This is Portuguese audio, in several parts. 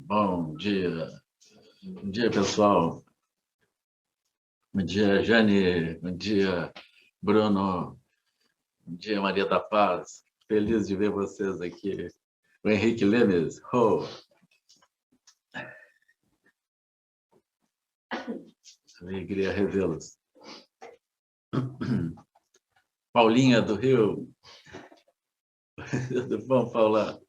Bom dia. Bom dia, pessoal. Bom dia, Jane. Bom dia, Bruno. Bom dia, Maria da Paz. Feliz de ver vocês aqui. O Henrique Lemes. Oh. Alegria revê-los. Paulinha do Rio. Tudo bom, Paula?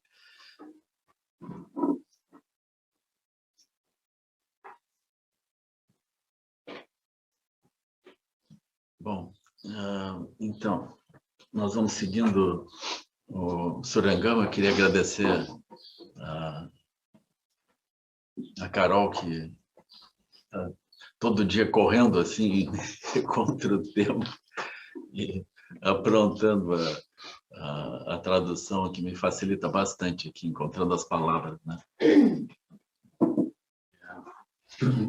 Bom, então, nós vamos seguindo o Surangama. Eu queria agradecer a Carol, que está todo dia correndo assim contra o tempo e aprontando a tradução, que me facilita bastante aqui, encontrando as palavras, né?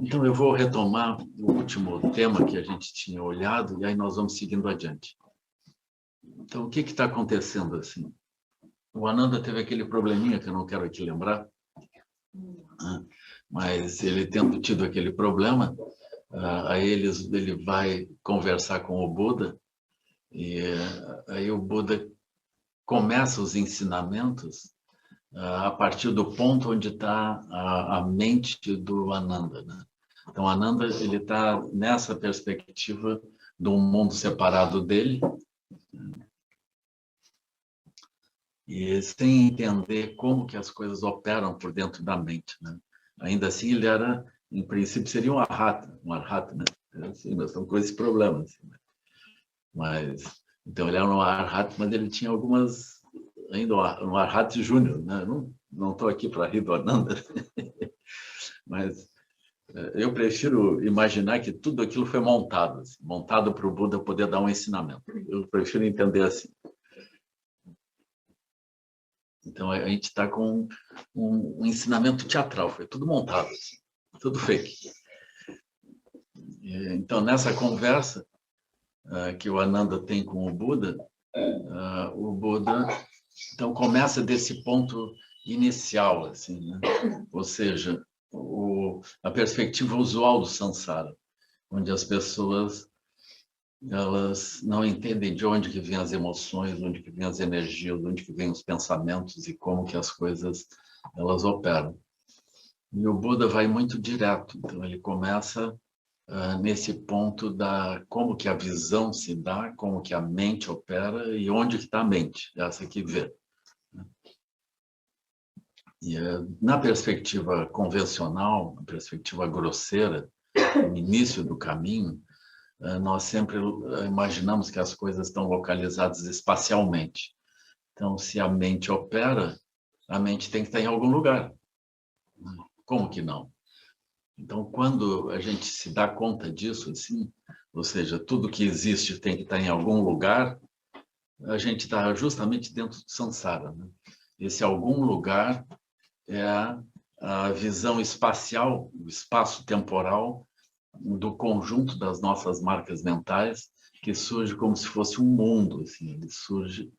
Então, eu vou retomar o último tema que a gente tinha olhado, e aí nós vamos seguindo adiante. Então, o que está acontecendo assim? O Ananda teve aquele probleminha, que eu não quero aqui lembrar, mas ele tendo tido aquele problema, aí ele vai conversar com o Buda, e aí o Buda começa os ensinamentos a partir do ponto onde está a mente do Ananda, né? Então, Ananda ele está nessa perspectiva de um mundo separado dele, e sem entender como que as coisas operam por dentro da mente, né? Ainda assim, ele era, em princípio, seria um arhata, né? Assim, nós estamos com esse problema, assim, né? Mas, então, ele era um arhata, mas ele tinha algumas, ainda um arhata júnior, né? Não estou aqui para rir do Ananda, mas eu prefiro imaginar que tudo aquilo foi montado, assim, montado para o Buda poder dar um ensinamento. Eu prefiro entender assim. Então, a gente está com um ensinamento teatral, foi tudo montado, assim, tudo fake. Então, nessa conversa que o Ananda tem com o Buda então, começa desse ponto inicial, assim, né? Ou seja, a perspectiva usual do samsara, onde as pessoas elas não entendem de onde que vêm as emoções, onde que vêm as energias, onde que vêm os pensamentos e como que as coisas elas operam. E o Buda vai muito direto, então ele começa nesse ponto da como que a visão se dá, como que a mente opera e onde que está a mente, essa que vê. E na perspectiva convencional, na perspectiva grosseira, no início do caminho, nós sempre imaginamos que as coisas estão localizadas espacialmente. Então, se a mente opera, a mente tem que estar em algum lugar. Como que não? Então, quando a gente se dá conta disso, assim, ou seja, tudo que existe tem que estar em algum lugar, a gente está justamente dentro do samsara, né? Esse algum lugar é a visão espacial, o espaço temporal do conjunto das nossas marcas mentais, que surge como se fosse um mundo, assim, ele surge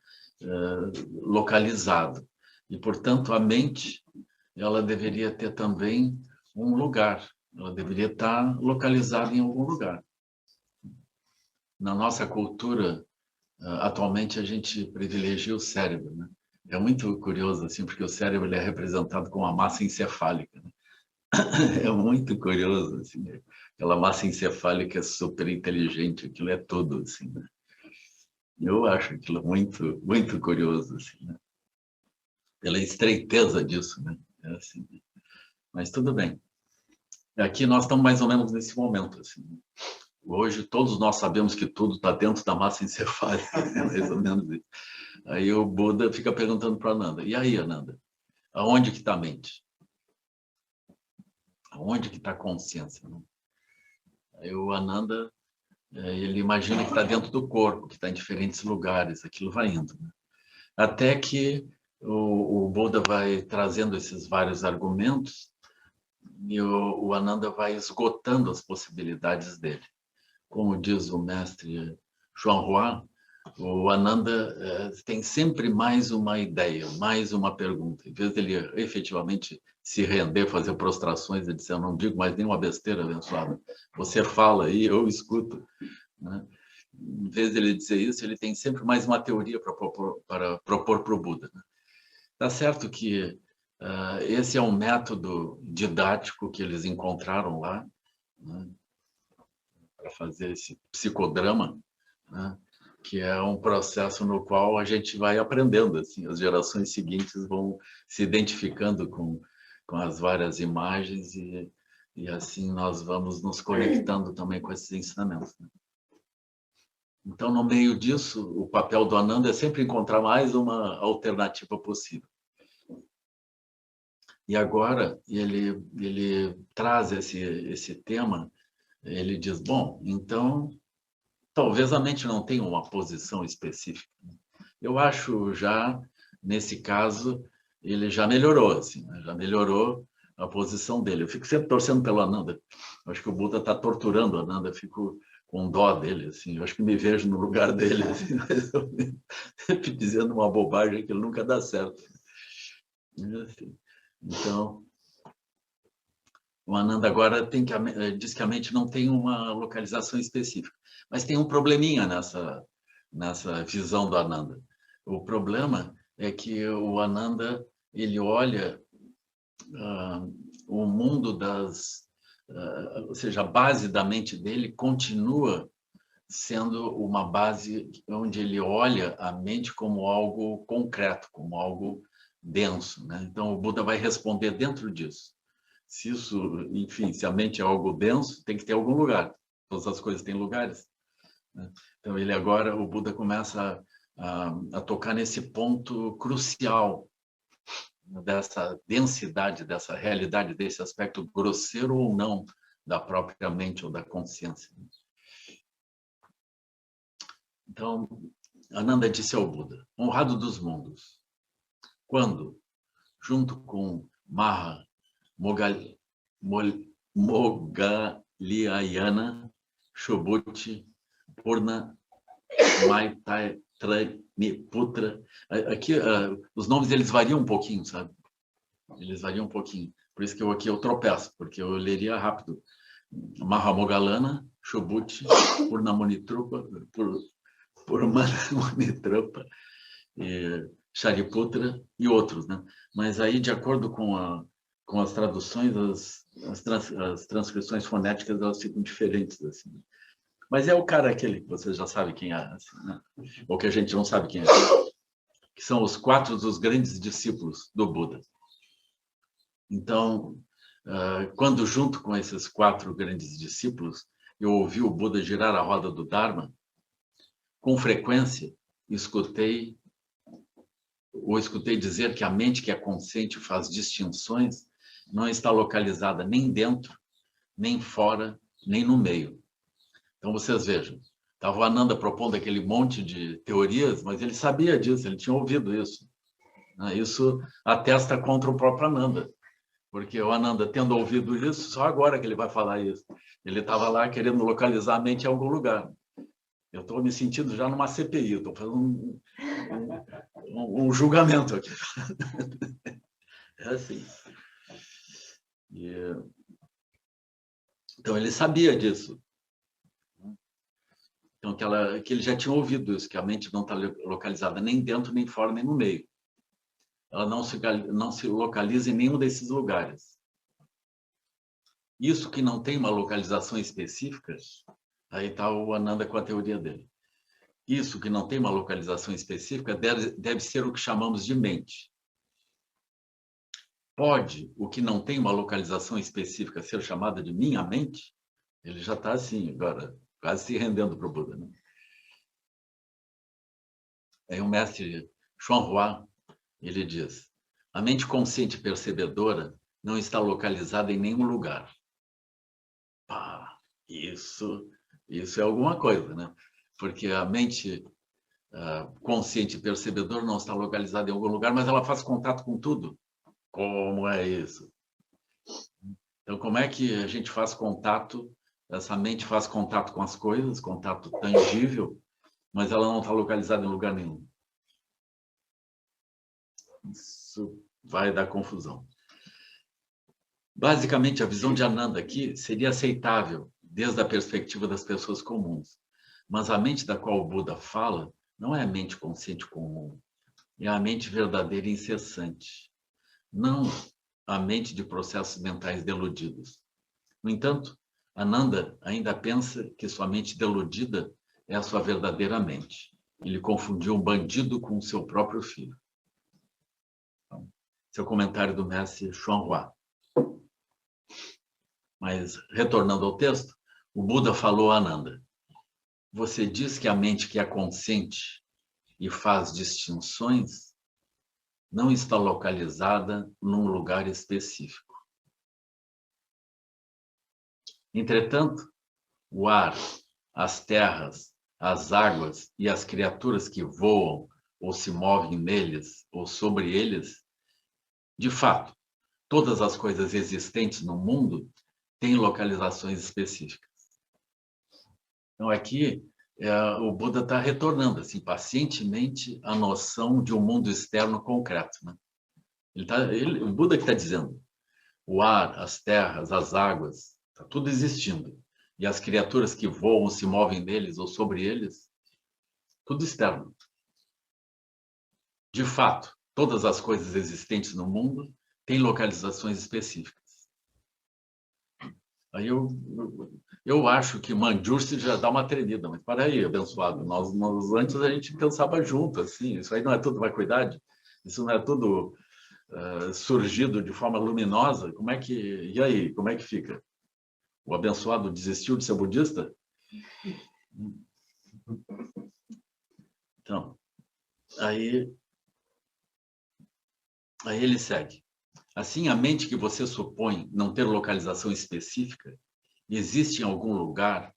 localizado. E, portanto, a mente ela deveria ter também um lugar, ela deveria estar localizada em algum lugar. Na nossa cultura, atualmente, a gente privilegia o cérebro, né? É muito curioso, assim, porque o cérebro ele é representado com uma massa encefálica, né? É muito curioso, assim, né? Aquela massa encefálica super inteligente, aquilo é tudo, assim, né? Eu acho aquilo muito, muito curioso, assim, né? Pela estreiteza disso, né? É assim, né? Mas tudo bem. Aqui nós estamos mais ou menos nesse momento, assim. Hoje todos nós sabemos que tudo está dentro da massa encefálica, né? Mais ou menos isso. Aí o Buda fica perguntando para Ananda, e aí, Ananda, aonde que está a mente? Aonde que está a consciência? Né? Aí o Ananda, ele imagina que está dentro do corpo, que está em diferentes lugares, aquilo vai indo. Né? Até que o Buda vai trazendo esses vários argumentos e o Ananda vai esgotando as possibilidades dele. Como diz o mestre João Juan, O Ananda tem sempre mais uma ideia, mais uma pergunta. Em vez dele efetivamente se render, fazer prostrações e dizer, eu não digo mais nenhuma besteira, abençoada. Você fala aí, eu escuto. Né? Em vez dele dizer isso, ele tem sempre mais uma teoria para propor para o Buda. Né? Tá certo que esse é um método didático que eles encontraram lá, né? Para fazer esse psicodrama, né? Que é um processo no qual a gente vai aprendendo, assim, as gerações seguintes vão se identificando com as várias imagens e assim nós vamos nos conectando também com esses ensinamentos. Né? Então, no meio disso, o papel do Ananda é sempre encontrar mais uma alternativa possível. E agora ele traz esse tema, ele diz, bom, então talvez a mente não tenha uma posição específica. Eu acho já, nesse caso, ele já melhorou, assim, né? Já melhorou a posição dele. Eu fico sempre torcendo pelo Ananda. Eu acho que o Buda está torturando o Ananda, eu fico com dó dele, assim. Eu acho que me vejo no lugar dele, assim, mas eu sempre dizendo uma bobagem que ele nunca dá certo. Assim, então, o Ananda agora diz que a mente não tem uma localização específica, mas tem um probleminha nessa visão do Ananda. O problema é que o Ananda ele olha o mundo ou seja, a base da mente dele continua sendo uma base onde ele olha a mente como algo concreto, como algo denso, né? Então o Buda vai responder dentro disso. Se isso, enfim, se a mente é algo denso, tem que ter algum lugar. Todas as coisas têm lugares. Né? Então, o Buda começa a tocar nesse ponto crucial dessa densidade, dessa realidade, desse aspecto grosseiro ou não da própria mente ou da consciência. Então, Ananda disse ao Buda, honrado dos mundos, quando, junto com Maha Moggalliyana, Shobhuti, Purna, Maitreya, aqui os nomes eles variam um pouquinho, sabe? Eles variam um pouquinho. Por isso que aqui eu tropeço, porque eu leria rápido. Mahamoggalana, Shobhuti, Purnamanitrupa, Shariputra e outros, né? Mas aí, de acordo com as traduções, as transcrições fonéticas elas ficam diferentes, assim. Mas é o cara aquele que você já sabe quem é, assim, né? Ou que a gente não sabe quem é, que são os 4 dos grandes discípulos do Buda. Então, quando junto com esses 4 grandes discípulos, eu ouvi o Buda girar a roda do Dharma, com frequência escutei dizer que a mente que é consciente faz distinções, não está localizada nem dentro, nem fora, nem no meio. Então, vocês vejam, estava o Ananda propondo aquele monte de teorias, mas ele sabia disso, ele tinha ouvido isso. Isso atesta contra o próprio Ananda, porque o Ananda, tendo ouvido isso, só agora que ele vai falar isso. Ele estava lá querendo localizar a mente em algum lugar. Eu estou me sentindo já numa CPI, estou fazendo um julgamento aqui. É assim. Então, ele sabia disso. Então, que ele já tinha ouvido isso, que a mente não está localizada nem dentro, nem fora, nem no meio. Ela não se localiza em nenhum desses lugares. Isso que não tem uma localização específica, aí está o Ananda com a teoria dele. Isso que não tem uma localização específica deve ser o que chamamos de mente. Pode o que não tem uma localização específica ser chamada de minha mente? Ele já está assim, agora, quase se rendendo para o Buda. Né? Aí o mestre Xuanhua, ele diz, a mente consciente percebedora não está localizada em nenhum lugar. Pá, isso é alguma coisa, né? Porque a mente consciente percebedora não está localizada em algum lugar, mas ela faz contato com tudo. Como é isso? Então, como é que a gente faz contato, essa mente faz contato com as coisas, contato tangível, mas ela não está localizada em lugar nenhum. Isso vai dar confusão. Basicamente, a visão de Ananda aqui seria aceitável desde a perspectiva das pessoas comuns. Mas a mente da qual o Buda fala não é a mente consciente comum, é a mente verdadeira e incessante, não a mente de processos mentais deludidos. No entanto, Ananda ainda pensa que sua mente deludida é a sua verdadeira mente. Ele confundiu um bandido com o seu próprio filho. Então, esse é o comentário do mestre Xuanhua. Mas, retornando ao texto, o Buda falou a Ananda: você diz que a mente que é consciente e faz distinções não está localizada num lugar específico. Entretanto, o ar, as terras, as águas e as criaturas que voam ou se movem neles ou sobre eles, de fato, todas as coisas existentes no mundo têm localizações específicas. Então, aqui, o Buda está retornando assim, pacientemente à noção de um mundo externo concreto. Né? O Buda que está dizendo, o ar, as terras, as águas, está tudo existindo. E as criaturas que voam, se movem neles ou sobre eles, tudo externo. De fato, todas as coisas existentes no mundo têm localizações específicas. Aí eu acho que Manjusri já dá uma tremida, mas para aí, abençoado, nós antes a gente pensava junto, assim, isso aí não é tudo vacuidade, isso não é tudo surgido de forma luminosa, e aí, como é que fica? O abençoado desistiu de ser budista? Então, aí ele segue. Assim, a mente que você supõe não ter localização específica, existe em algum lugar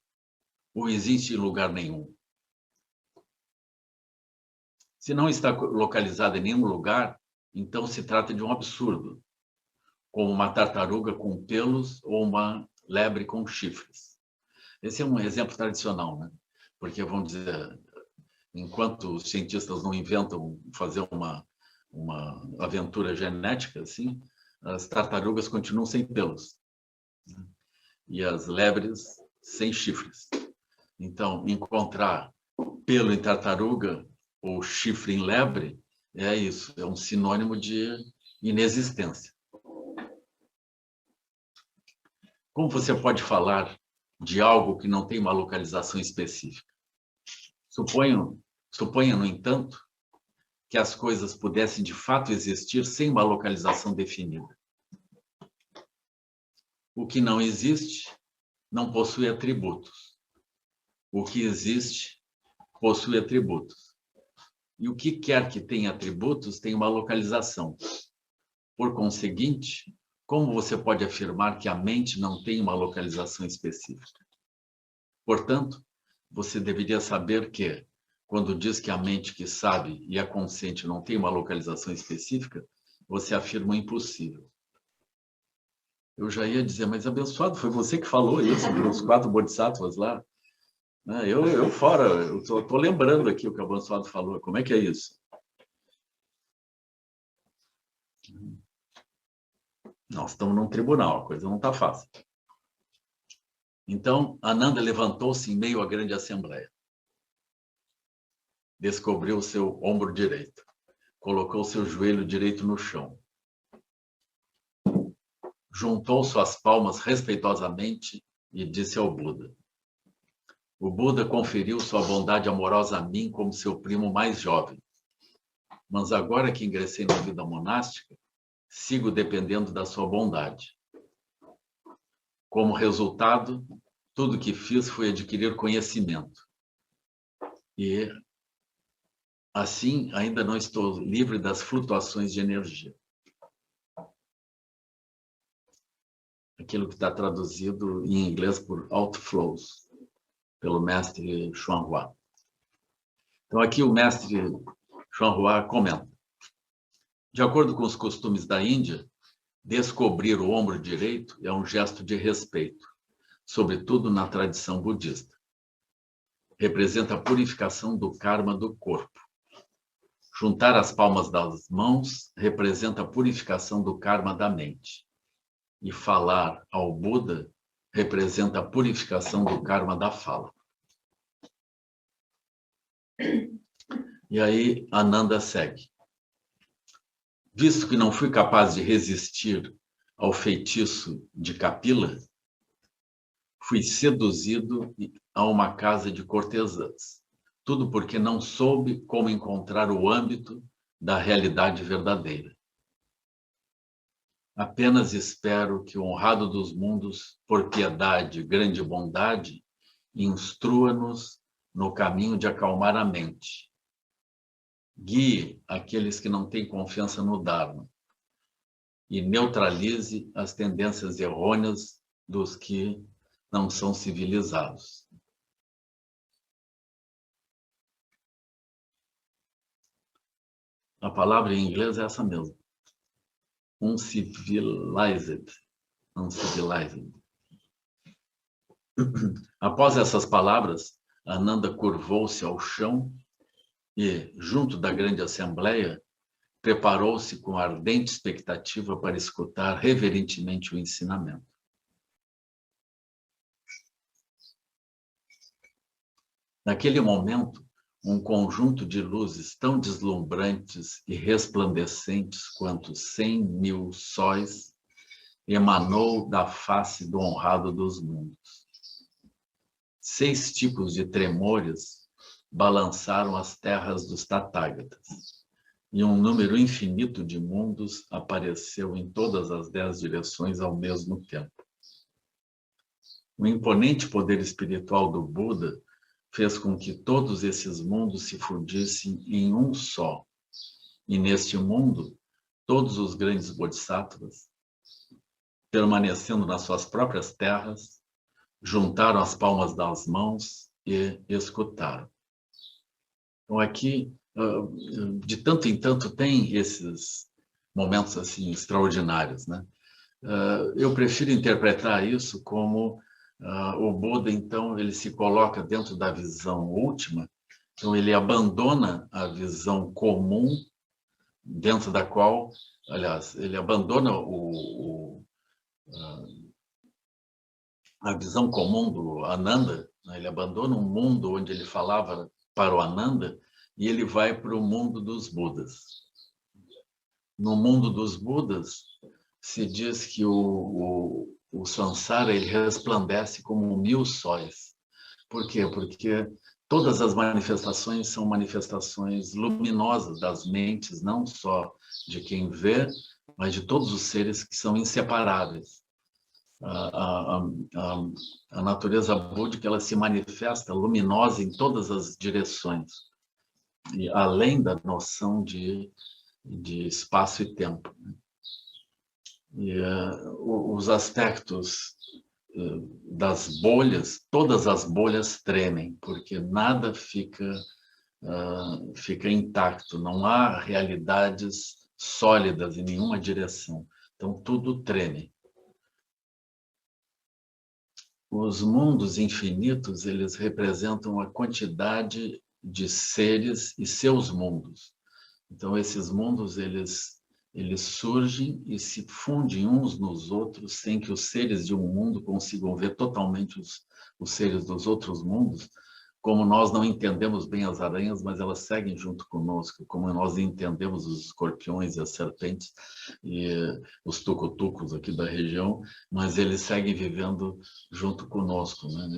ou existe em lugar nenhum? Se não está localizada em nenhum lugar, então se trata de um absurdo, como uma tartaruga com pelos ou uma lebre com chifres. Esse é um exemplo tradicional, né? Porque, vamos dizer, enquanto os cientistas não inventam fazer uma aventura genética, assim, as tartarugas continuam sem pelos. E as lebres sem chifres. Então, encontrar pelo em tartaruga ou chifre em lebre é isso, é um sinônimo de inexistência. Como você pode falar de algo que não tem uma localização específica? Suponha, no entanto, que as coisas pudessem de fato existir sem uma localização definida. O que não existe não possui atributos. O que existe possui atributos. E o que quer que tenha atributos tem uma localização. Por conseguinte, como você pode afirmar que a mente não tem uma localização específica? Portanto, você deveria saber que, quando diz que a mente que sabe e é consciente não tem uma localização específica, você afirma o impossível. Eu já ia dizer, mas abençoado, foi você que falou isso, dos 4 bodhisattvas lá. Eu fora, eu estou lembrando aqui o que o abençoado falou. Como é que é isso? Nós estamos num tribunal, a coisa não está fácil. Então, Ananda levantou-se em meio à grande assembleia. Descobriu o seu ombro direito. Colocou seu joelho direito no chão. Juntou suas palmas respeitosamente e disse ao Buda: o Buda conferiu sua bondade amorosa a mim como seu primo mais jovem. Mas agora que ingressei na vida monástica, sigo dependendo da sua bondade. Como resultado, tudo que fiz foi adquirir conhecimento. E, assim, ainda não estou livre das flutuações de energia. Aquilo que está traduzido em inglês por outflows, pelo mestre Xuanhua. Então, aqui o mestre Xuanhua comenta: de acordo com os costumes da Índia, descobrir o ombro direito é um gesto de respeito, sobretudo na tradição budista. representa a purificação do karma do corpo. Juntar as palmas das mãos representa a purificação do karma da mente. E falar ao Buda representa a purificação do karma da fala. E aí Ananda segue. Visto que não fui capaz de resistir ao feitiço de Kapila, fui seduzido a uma casa de cortesãs. Tudo porque não soube como encontrar o âmbito da realidade verdadeira. Apenas espero que o honrado dos mundos, por piedade e grande bondade, instrua-nos no caminho de acalmar a mente. Guie aqueles que não têm confiança no Dharma e neutralize as tendências errôneas dos que não são civilizados. A palavra em inglês é essa mesmo. Uncivilized. Após essas palavras, Ananda curvou-se ao chão e, junto da grande assembleia, preparou-se com ardente expectativa para escutar reverentemente o ensinamento. Naquele momento, um conjunto de luzes tão deslumbrantes e resplandecentes quanto 100.000 sóis emanou da face do honrado dos mundos. 6 tipos de tremores balançaram as terras dos Tathagatas, e um número infinito de mundos apareceu em todas as 10 direções ao mesmo tempo. O imponente poder espiritual do Buda fez com que todos esses mundos se fundissem em um só. E neste mundo, todos os grandes bodhisattvas, permanecendo nas suas próprias terras, juntaram as palmas das mãos e escutaram. Então aqui, de tanto em tanto, tem esses momentos assim extraordinários, né? Eu prefiro interpretar isso como o Buda, então, ele se coloca dentro da visão última, então ele abandona a visão comum, dentro da qual, aliás, ele abandona a visão comum do Ananda, né? Ele abandona um mundo onde ele falava para o Ananda e ele vai para o mundo dos Budas. No mundo dos Budas, se diz que o Sansara ele resplandece como 1000 sóis. Por quê? Porque todas as manifestações são manifestações luminosas das mentes, não só de quem vê, mas de todos os seres que são inseparáveis. A natureza búdica ela se manifesta luminosa em todas as direções, e além da noção de espaço e tempo. E os aspectos das bolhas, todas as bolhas tremem, porque nada fica intacto, não há realidades sólidas em nenhuma direção. Então, tudo treme. Os mundos infinitos, eles representam a quantidade de seres e seus mundos. Então, esses mundos, eles surgem e se fundem uns nos outros sem que os seres de um mundo consigam ver totalmente os seres dos outros mundos. Como nós não entendemos bem as aranhas, mas elas seguem junto conosco, como nós entendemos os escorpiões e as serpentes e os tucutucos aqui da região, mas eles seguem vivendo junto conosco, né?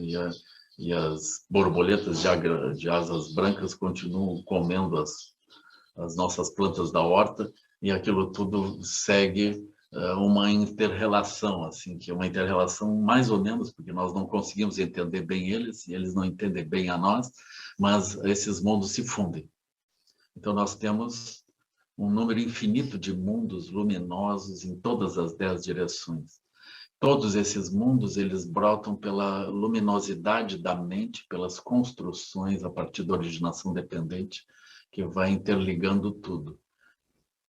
E as borboletas de asas brancas continuam comendo as nossas plantas da horta, e aquilo tudo segue uma inter-relação, assim, que é uma inter-relação mais ou menos, porque nós não conseguimos entender bem eles, e eles não entendem bem a nós, mas esses mundos se fundem. Então, nós temos um número infinito de mundos luminosos em todas as 10 direções. Todos esses mundos, eles brotam pela luminosidade da mente, pelas construções a partir da originação dependente, que vai interligando tudo.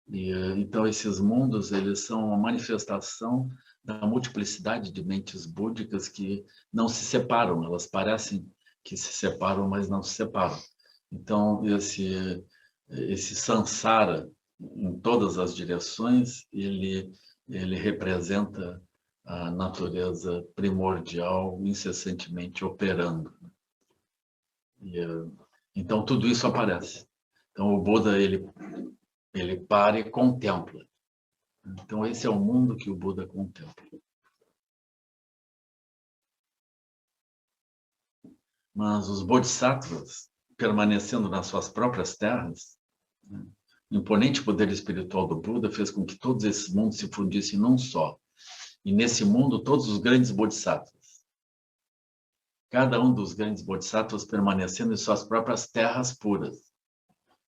E, então, esses mundos, eles são uma manifestação da multiplicidade de mentes búdicas que não se separam, elas parecem que se separam, mas não se separam. Então, esse samsara, em todas as direções, ele representa a natureza primordial incessantemente operando. Então, tudo isso aparece. Então, o Buda, ele para e contempla. Então, esse é o mundo que o Buda contempla. Mas os bodhisattvas, permanecendo nas suas próprias terras, né, o imponente poder espiritual do Buda fez com que todos esses mundos se fundissem num só. E nesse mundo, todos os grandes bodhisattvas. Cada um dos grandes bodhisattvas permanecendo em suas próprias terras puras,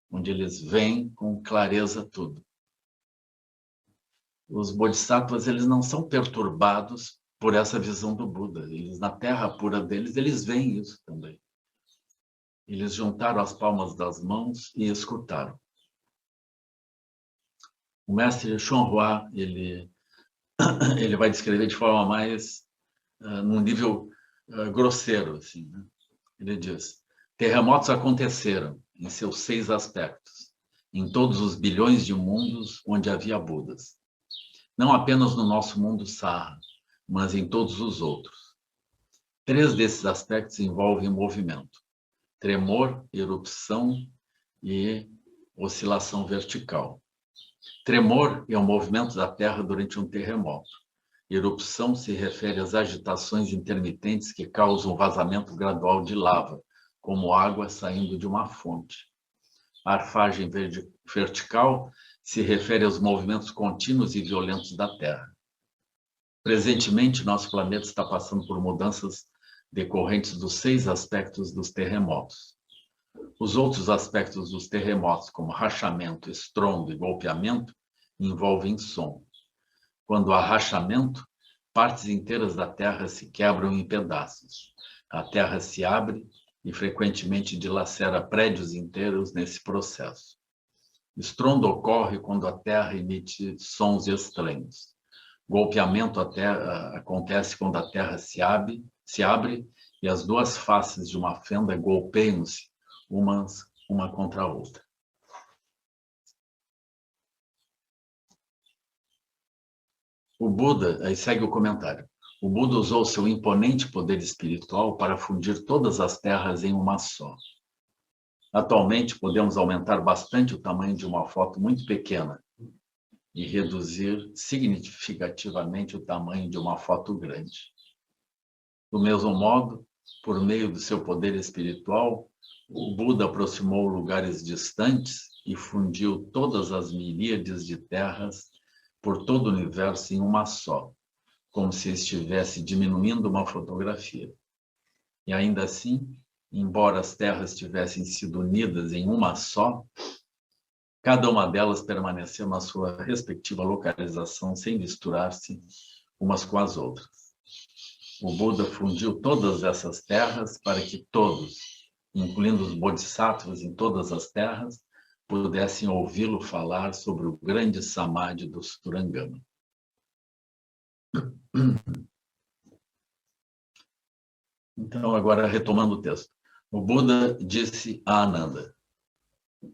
onde eles veem com clareza tudo. Os bodhisattvas, eles não são perturbados por essa visão do Buda. Eles, na terra pura deles, eles veem isso também. Eles juntaram as palmas das mãos e escutaram. O mestre Chuanhua, ele vai descrever de forma mais, num nível grosseiro, assim, né? Ele diz: terremotos aconteceram em seus 6 aspectos, em todos os bilhões de mundos onde havia Budas. Não apenas no nosso mundo Sarra, mas em todos os outros. 3 desses aspectos envolvem movimento: tremor, erupção e oscilação vertical. Tremor é o movimento da Terra durante um terremoto. Erupção se refere às agitações intermitentes que causam vazamento gradual de lava, como água saindo de uma fonte. A arfagem vertical se refere aos movimentos contínuos e violentos da Terra. Presentemente, nosso planeta está passando por mudanças decorrentes dos 6 aspectos dos terremotos. Os outros aspectos dos terremotos, como rachamento, estrondo e golpeamento, envolvem som. Quando há rachamento, partes inteiras da Terra se quebram em pedaços. A Terra se abre e frequentemente dilacera prédios inteiros nesse processo. Estrondo ocorre quando a Terra emite sons estranhos. Golpeamento acontece quando a Terra se abre e as 2 faces de uma fenda golpeiam-se uma contra a outra. O Buda, aí segue o comentário, o Buda usou seu imponente poder espiritual para fundir todas as terras em uma só. Atualmente, podemos aumentar bastante o tamanho de uma foto muito pequena e reduzir significativamente o tamanho de uma foto grande. Do mesmo modo, por meio do seu poder espiritual, o Buda aproximou lugares distantes e fundiu todas as miríades de terras por todo o universo em uma só, como se estivesse diminuindo uma fotografia. E ainda assim, embora as terras tivessem sido unidas em uma só, cada uma delas permaneceu na sua respectiva localização sem misturar-se umas com as outras. O Buda fundiu todas essas terras para que todos, incluindo os bodhisattvas em todas as terras, pudessem ouvi-lo falar sobre o grande samadhi do Suturangama. Então, agora retomando o texto. O Buda disse a Ananda: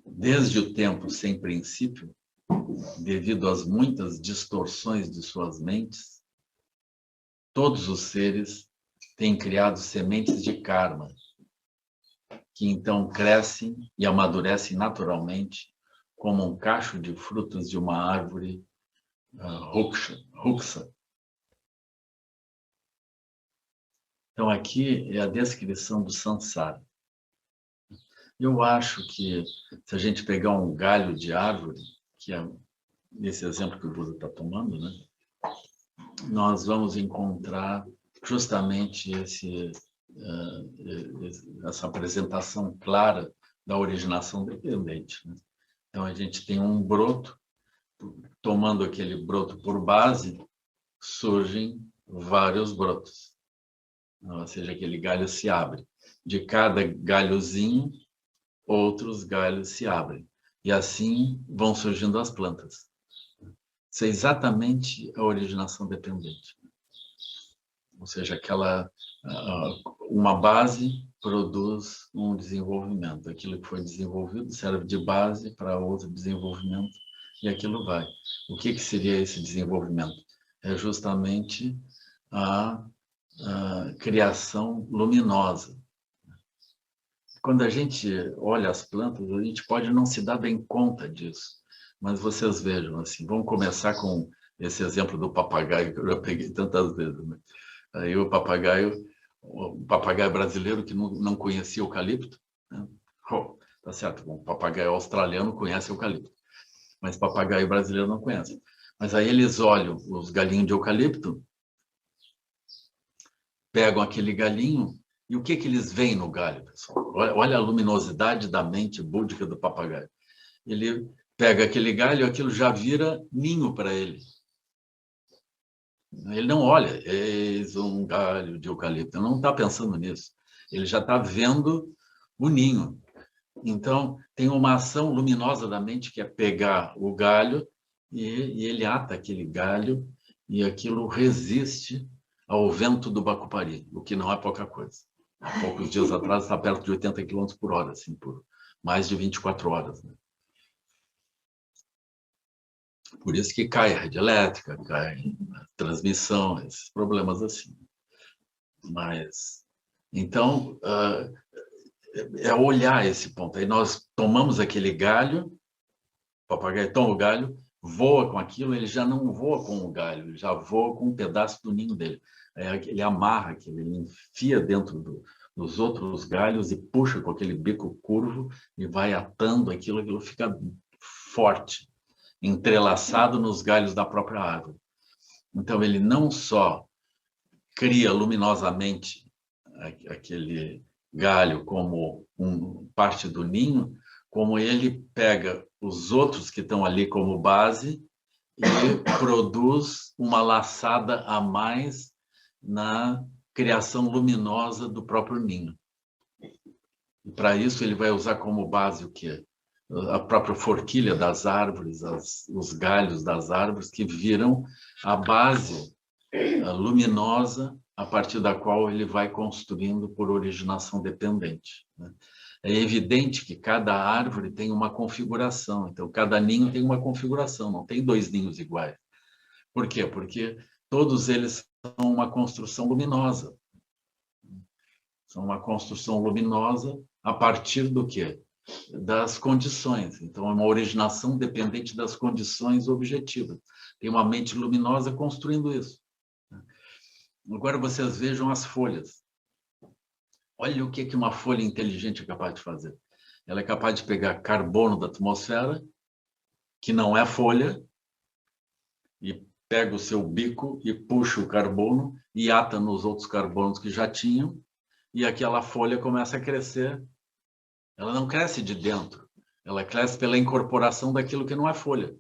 desde o tempo sem princípio, devido às muitas distorções de suas mentes, todos os seres têm criado sementes de karma, que então crescem e amadurecem naturalmente como um cacho de frutos de uma árvore ruksha. Então, aqui é a descrição do samsara. Eu acho que, se a gente pegar um galho de árvore, que é nesse exemplo que o Buda está tomando, né, nós vamos encontrar justamente essa apresentação clara da originação dependente, né? Então, a gente tem um broto, tomando aquele broto por base, surgem vários brotos. Ou seja, aquele galho se abre. De cada galhozinho, outros galhos se abrem. E assim vão surgindo as plantas. Isso é exatamente a originação dependente. Ou seja, uma base produz um desenvolvimento. Aquilo que foi desenvolvido serve de base para outro desenvolvimento e aquilo vai. O que seria esse desenvolvimento? É justamente a criação luminosa. Quando a gente olha as plantas, a gente pode não se dar bem conta disso, mas vocês vejam, assim, vamos começar com esse exemplo do papagaio, que eu já peguei tantas vezes, né? Aí o papagaio brasileiro que não conhecia eucalipto, né? Oh, tá certo, o papagaio australiano conhece eucalipto, mas papagaio brasileiro não conhece. Mas aí eles olham os galinhos de eucalipto, pegam aquele galinho, e o que eles veem no galho, pessoal? Olha a luminosidade da mente búdica do papagaio. Ele pega aquele galho e aquilo já vira ninho para ele. Ele não olha, eis um galho de eucalipto, ele não está pensando nisso. Ele já está vendo o ninho. Então, tem uma ação luminosa da mente que é pegar o galho e ele ata aquele galho e aquilo resiste ao vento do Bacupari, o que não é pouca coisa. Há poucos dias atrás está perto de 80 km por hora, assim, por mais de 24 horas. Né? Por isso que cai a rede elétrica, cai a transmissão, esses problemas assim. Mas, então, é olhar esse ponto. Aí nós tomamos aquele galho, o papagaio toma o galho, voa com aquilo, ele já não voa com o galho, ele já voa com um pedaço do ninho dele. Aí ele amarra aquilo, ele enfia dentro dos outros galhos e puxa com aquele bico curvo e vai atando aquilo, aquilo fica forte, entrelaçado nos galhos da própria árvore. Então, ele não só cria luminosamente aquele galho como parte do ninho, como ele pega os outros que estão ali como base e produz uma laçada a mais na criação luminosa do próprio ninho. E para isso ele vai usar como base o quê? A própria forquilha das árvores, os galhos das árvores que viram a base luminosa a partir da qual ele vai construindo por originação dependente. Né? É evidente que cada árvore tem uma configuração, então cada ninho tem uma configuração, não tem dois ninhos iguais. Por quê? Porque todos eles são uma construção luminosa. São uma construção luminosa a partir do quê? Das condições. Então, é uma originação dependente das condições objetivas. Tem uma mente luminosa construindo isso. Agora vocês vejam as folhas. Olha o que uma folha inteligente é capaz de fazer. Ela é capaz de pegar carbono da atmosfera, que não é folha, e pega o seu bico e puxa o carbono e ata nos outros carbonos que já tinham, e aquela folha começa a crescer. Ela não cresce de dentro, ela cresce pela incorporação daquilo que não é folha.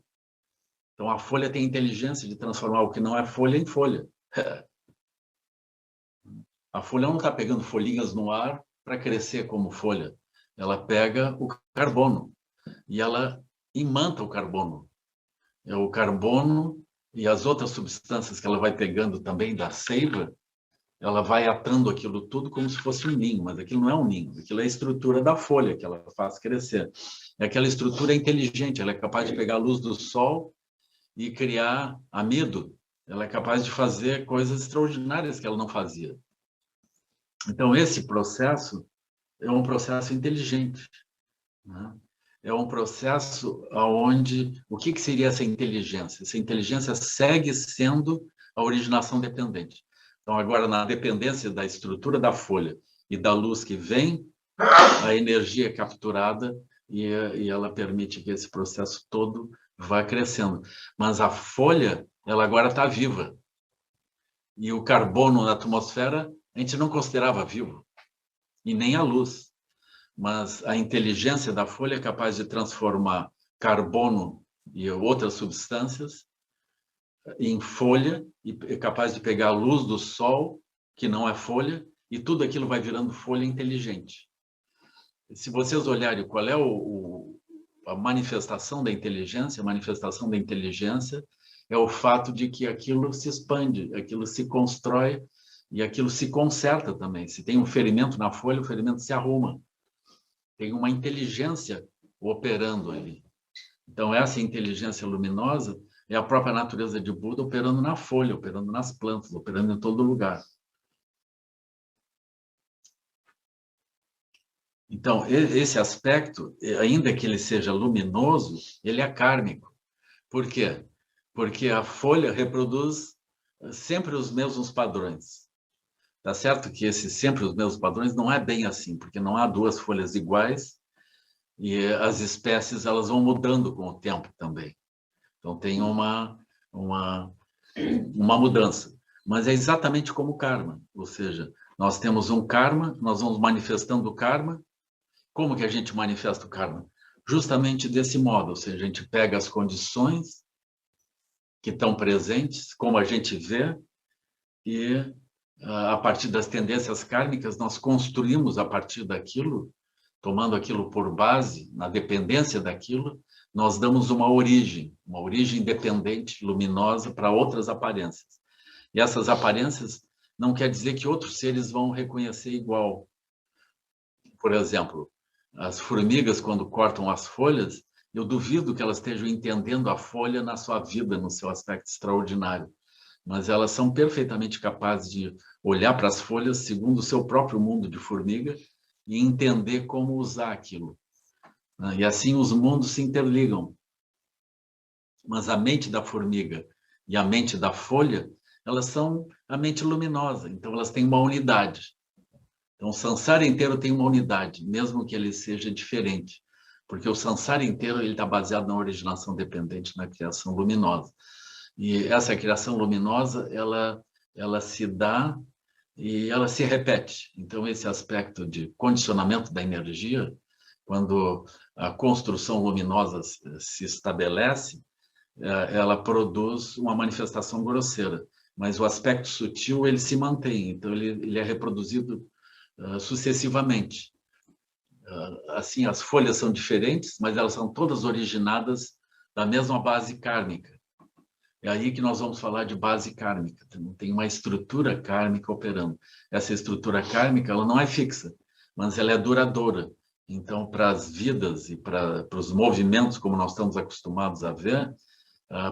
Então, a folha tem inteligência de transformar o que não é folha em folha. A folha não está pegando folhinhas no ar para crescer como folha. Ela pega o carbono e ela imanta o carbono. É o carbono e as outras substâncias que ela vai pegando também da seiva, ela vai atando aquilo tudo como se fosse um ninho, mas aquilo não é um ninho, aquilo é a estrutura da folha que ela faz crescer. É aquela estrutura inteligente, ela é capaz de pegar a luz do sol e criar amido. Ela é capaz de fazer coisas extraordinárias que ela não fazia. Então, esse processo é um processo inteligente. Né? É um processo onde... O que seria essa inteligência? Essa inteligência segue sendo a originação dependente. Então, agora, na dependência da estrutura da folha e da luz que vem, a energia é capturada e ela permite que esse processo todo vá crescendo. Mas a folha, ela agora está viva. E o carbono na atmosfera, a gente não considerava vivo, e nem a luz. Mas a inteligência da folha é capaz de transformar carbono e outras substâncias em folha, e é capaz de pegar a luz do sol, que não é folha, e tudo aquilo vai virando folha inteligente. Se vocês olharem qual é a manifestação da inteligência, a manifestação da inteligência é o fato de que aquilo se expande, aquilo se constrói e aquilo se conserta também. Se tem um ferimento na folha, o ferimento se arruma. Tem uma inteligência operando ali. Então, essa inteligência luminosa é a própria natureza de Buda operando na folha, operando nas plantas, operando em todo lugar. Então, esse aspecto, ainda que ele seja luminoso, ele é kármico. Por quê? Porque a folha reproduz sempre os mesmos padrões. Tá certo que esses sempre os mesmos padrões não é bem assim, porque não há duas folhas iguais e as espécies elas vão mudando com o tempo também. Então tem uma mudança. Mas é exatamente como o karma, ou seja, nós temos um karma, nós vamos manifestando o karma. Como que a gente manifesta o karma? Justamente desse modo, ou seja, a gente pega as condições que estão presentes, como a gente vê, e a partir das tendências kármicas, nós construímos a partir daquilo, tomando aquilo por base, na dependência daquilo, nós damos uma origem independente, luminosa, para outras aparências. E essas aparências não quer dizer que outros seres vão reconhecer igual. Por exemplo, as formigas, quando cortam as folhas, eu duvido que elas estejam entendendo a folha na sua vida, no seu aspecto extraordinário. Mas elas são perfeitamente capazes de olhar para as folhas segundo o seu próprio mundo de formiga e entender como usar aquilo. E assim os mundos se interligam. Mas a mente da formiga e a mente da folha, elas são a mente luminosa, então elas têm uma unidade. Então o samsara inteiro tem uma unidade, mesmo que ele seja diferente, porque o samsara inteiro ele está baseado na originação dependente, na criação luminosa. E essa criação luminosa, ela se dá e ela se repete. Então, esse aspecto de condicionamento da energia, quando a construção luminosa se estabelece, ela produz uma manifestação grosseira. Mas o aspecto sutil, ele se mantém. Então, ele é reproduzido sucessivamente. Assim, as folhas são diferentes, mas elas são todas originadas da mesma base kármica. É aí que nós vamos falar de base kármica. Tem uma estrutura kármica operando. Essa estrutura kármica ela não é fixa, mas ela é duradoura. Então, para as vidas e para os movimentos, como nós estamos acostumados a ver,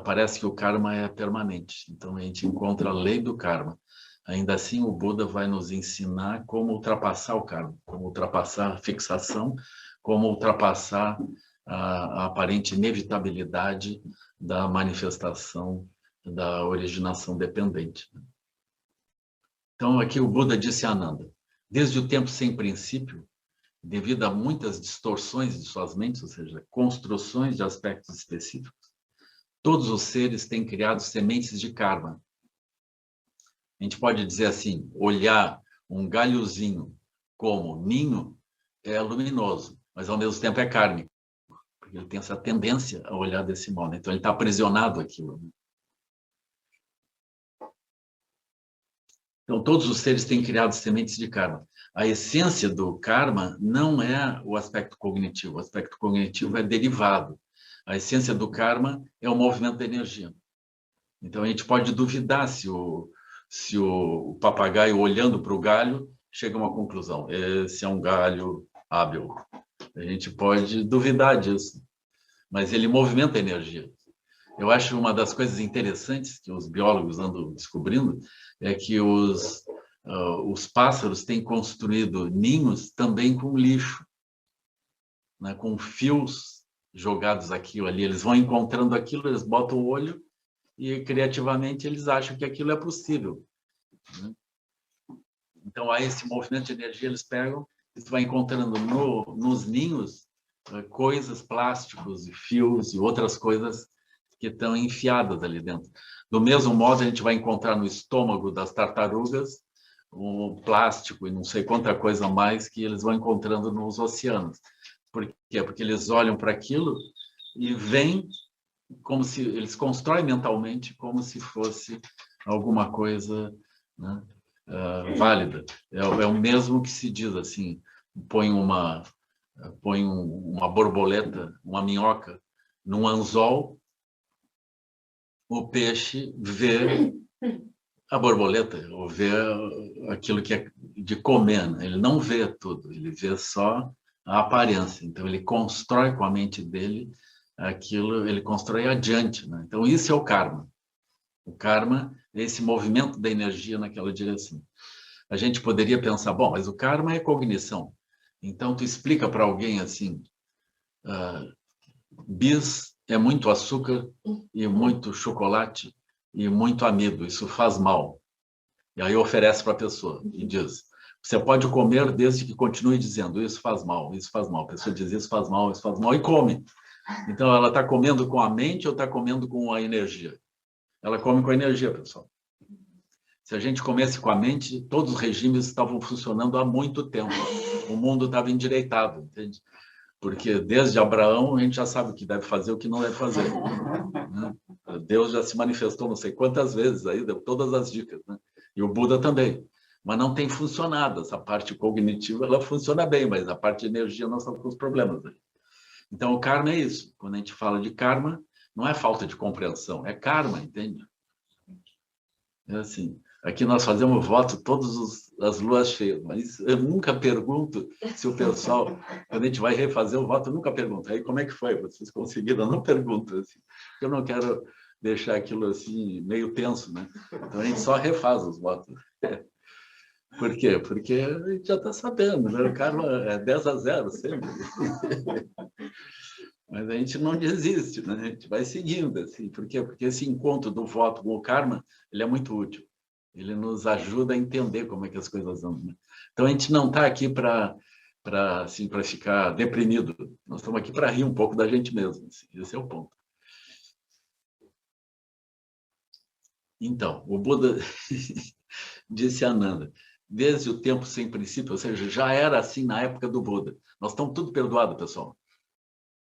parece que o karma é permanente. Então, a gente encontra a lei do karma. Ainda assim, o Buda vai nos ensinar como ultrapassar o karma, como ultrapassar a fixação, como ultrapassar a aparente inevitabilidade da manifestação da originação dependente. Então, aqui o Buda disse a Ananda, desde o tempo sem princípio, devido a muitas distorções de suas mentes, ou seja, construções de aspectos específicos, todos os seres têm criado sementes de karma. A gente pode dizer assim, olhar um galhozinho como ninho é luminoso, mas ao mesmo tempo é kármico. Ele tem essa tendência a olhar desse modo. Então, ele está aprisionado àquilo. Então, todos os seres têm criado sementes de karma. A essência do karma não é o aspecto cognitivo. O aspecto cognitivo é derivado. A essência do karma é o movimento da energia. Então, a gente pode duvidar se o papagaio, olhando para o galho, chega a uma conclusão. Esse é um galho hábil. A gente pode duvidar disso. Mas ele movimenta a energia. Eu acho uma das coisas interessantes que os biólogos andam descobrindo é que os pássaros têm construído ninhos também com lixo, né, com fios jogados aqui ou ali. Eles vão encontrando aquilo, eles botam o olho e criativamente eles acham que aquilo é possível. Né? Então, há esse movimento de energia, eles pegam, eles vão encontrando nos ninhos coisas, plásticos e fios e outras coisas que estão enfiadas ali dentro. Do mesmo modo, a gente vai encontrar no estômago das tartarugas um plástico e não sei quanta coisa mais que eles vão encontrando nos oceanos. Por quê? Porque eles olham para aquilo e veem como se eles constroem mentalmente como se fosse alguma coisa, né, válida. É o mesmo que se diz assim, põe uma borboleta, uma minhoca, num anzol, o peixe vê A borboleta vê aquilo que é de comer, né? Ele não vê tudo, ele vê só a aparência. Então, ele constrói com a mente dele aquilo, ele constrói adiante, né? Então, isso é o karma. O karma é esse movimento da energia naquela direção. A gente poderia pensar, bom, mas o karma é cognição. Então, tu explica para alguém assim, bis é muito açúcar e muito chocolate e muito amido, isso faz mal. E aí oferece para a pessoa e diz, você pode comer desde que continue dizendo, isso faz mal, isso faz mal. A pessoa diz, isso faz mal e come. Então, ela está comendo com a mente ou está comendo com a energia? Ela come com a energia, pessoal. Se a gente comesse com a mente, todos os regimes estavam funcionando há muito tempo. O mundo estava endireitado, entende? Porque desde Abraão a gente já sabe o que deve fazer e o que não deve fazer. Né? Deus já se manifestou não sei quantas vezes aí, deu todas as dicas, né? E o Buda também. Mas não tem funcionado. Essa parte cognitiva, ela funciona bem, mas a parte de energia nós estamos com os problemas aí. Então, o karma é isso. Quando a gente fala de karma, não é falta de compreensão, é karma, entende? É assim, aqui nós fazemos voto todas as luas cheias, mas eu nunca pergunto se o pessoal, quando a gente vai refazer o voto, eu nunca pergunto. Aí, como é que foi? Vocês conseguiram? Eu não pergunto, assim. Eu não quero deixar aquilo assim, meio tenso, né? Então, a gente só refaz os votos. Por quê? Porque a gente já está sabendo, né? O karma é 10-0 sempre. Mas a gente não desiste, né? A gente vai seguindo, assim. Por quê? Porque esse encontro do voto com o karma, ele é muito útil. Ele nos ajuda a entender como é que as coisas andam, né? Então, a gente não está aqui para assim, para ficar deprimido. Nós estamos aqui para rir um pouco da gente mesmo. Assim. Esse é o ponto. Então, o Buda disse a Ananda, desde o tempo sem princípio, ou seja, já era assim na época do Buda. Nós estamos tudo perdoado, pessoal.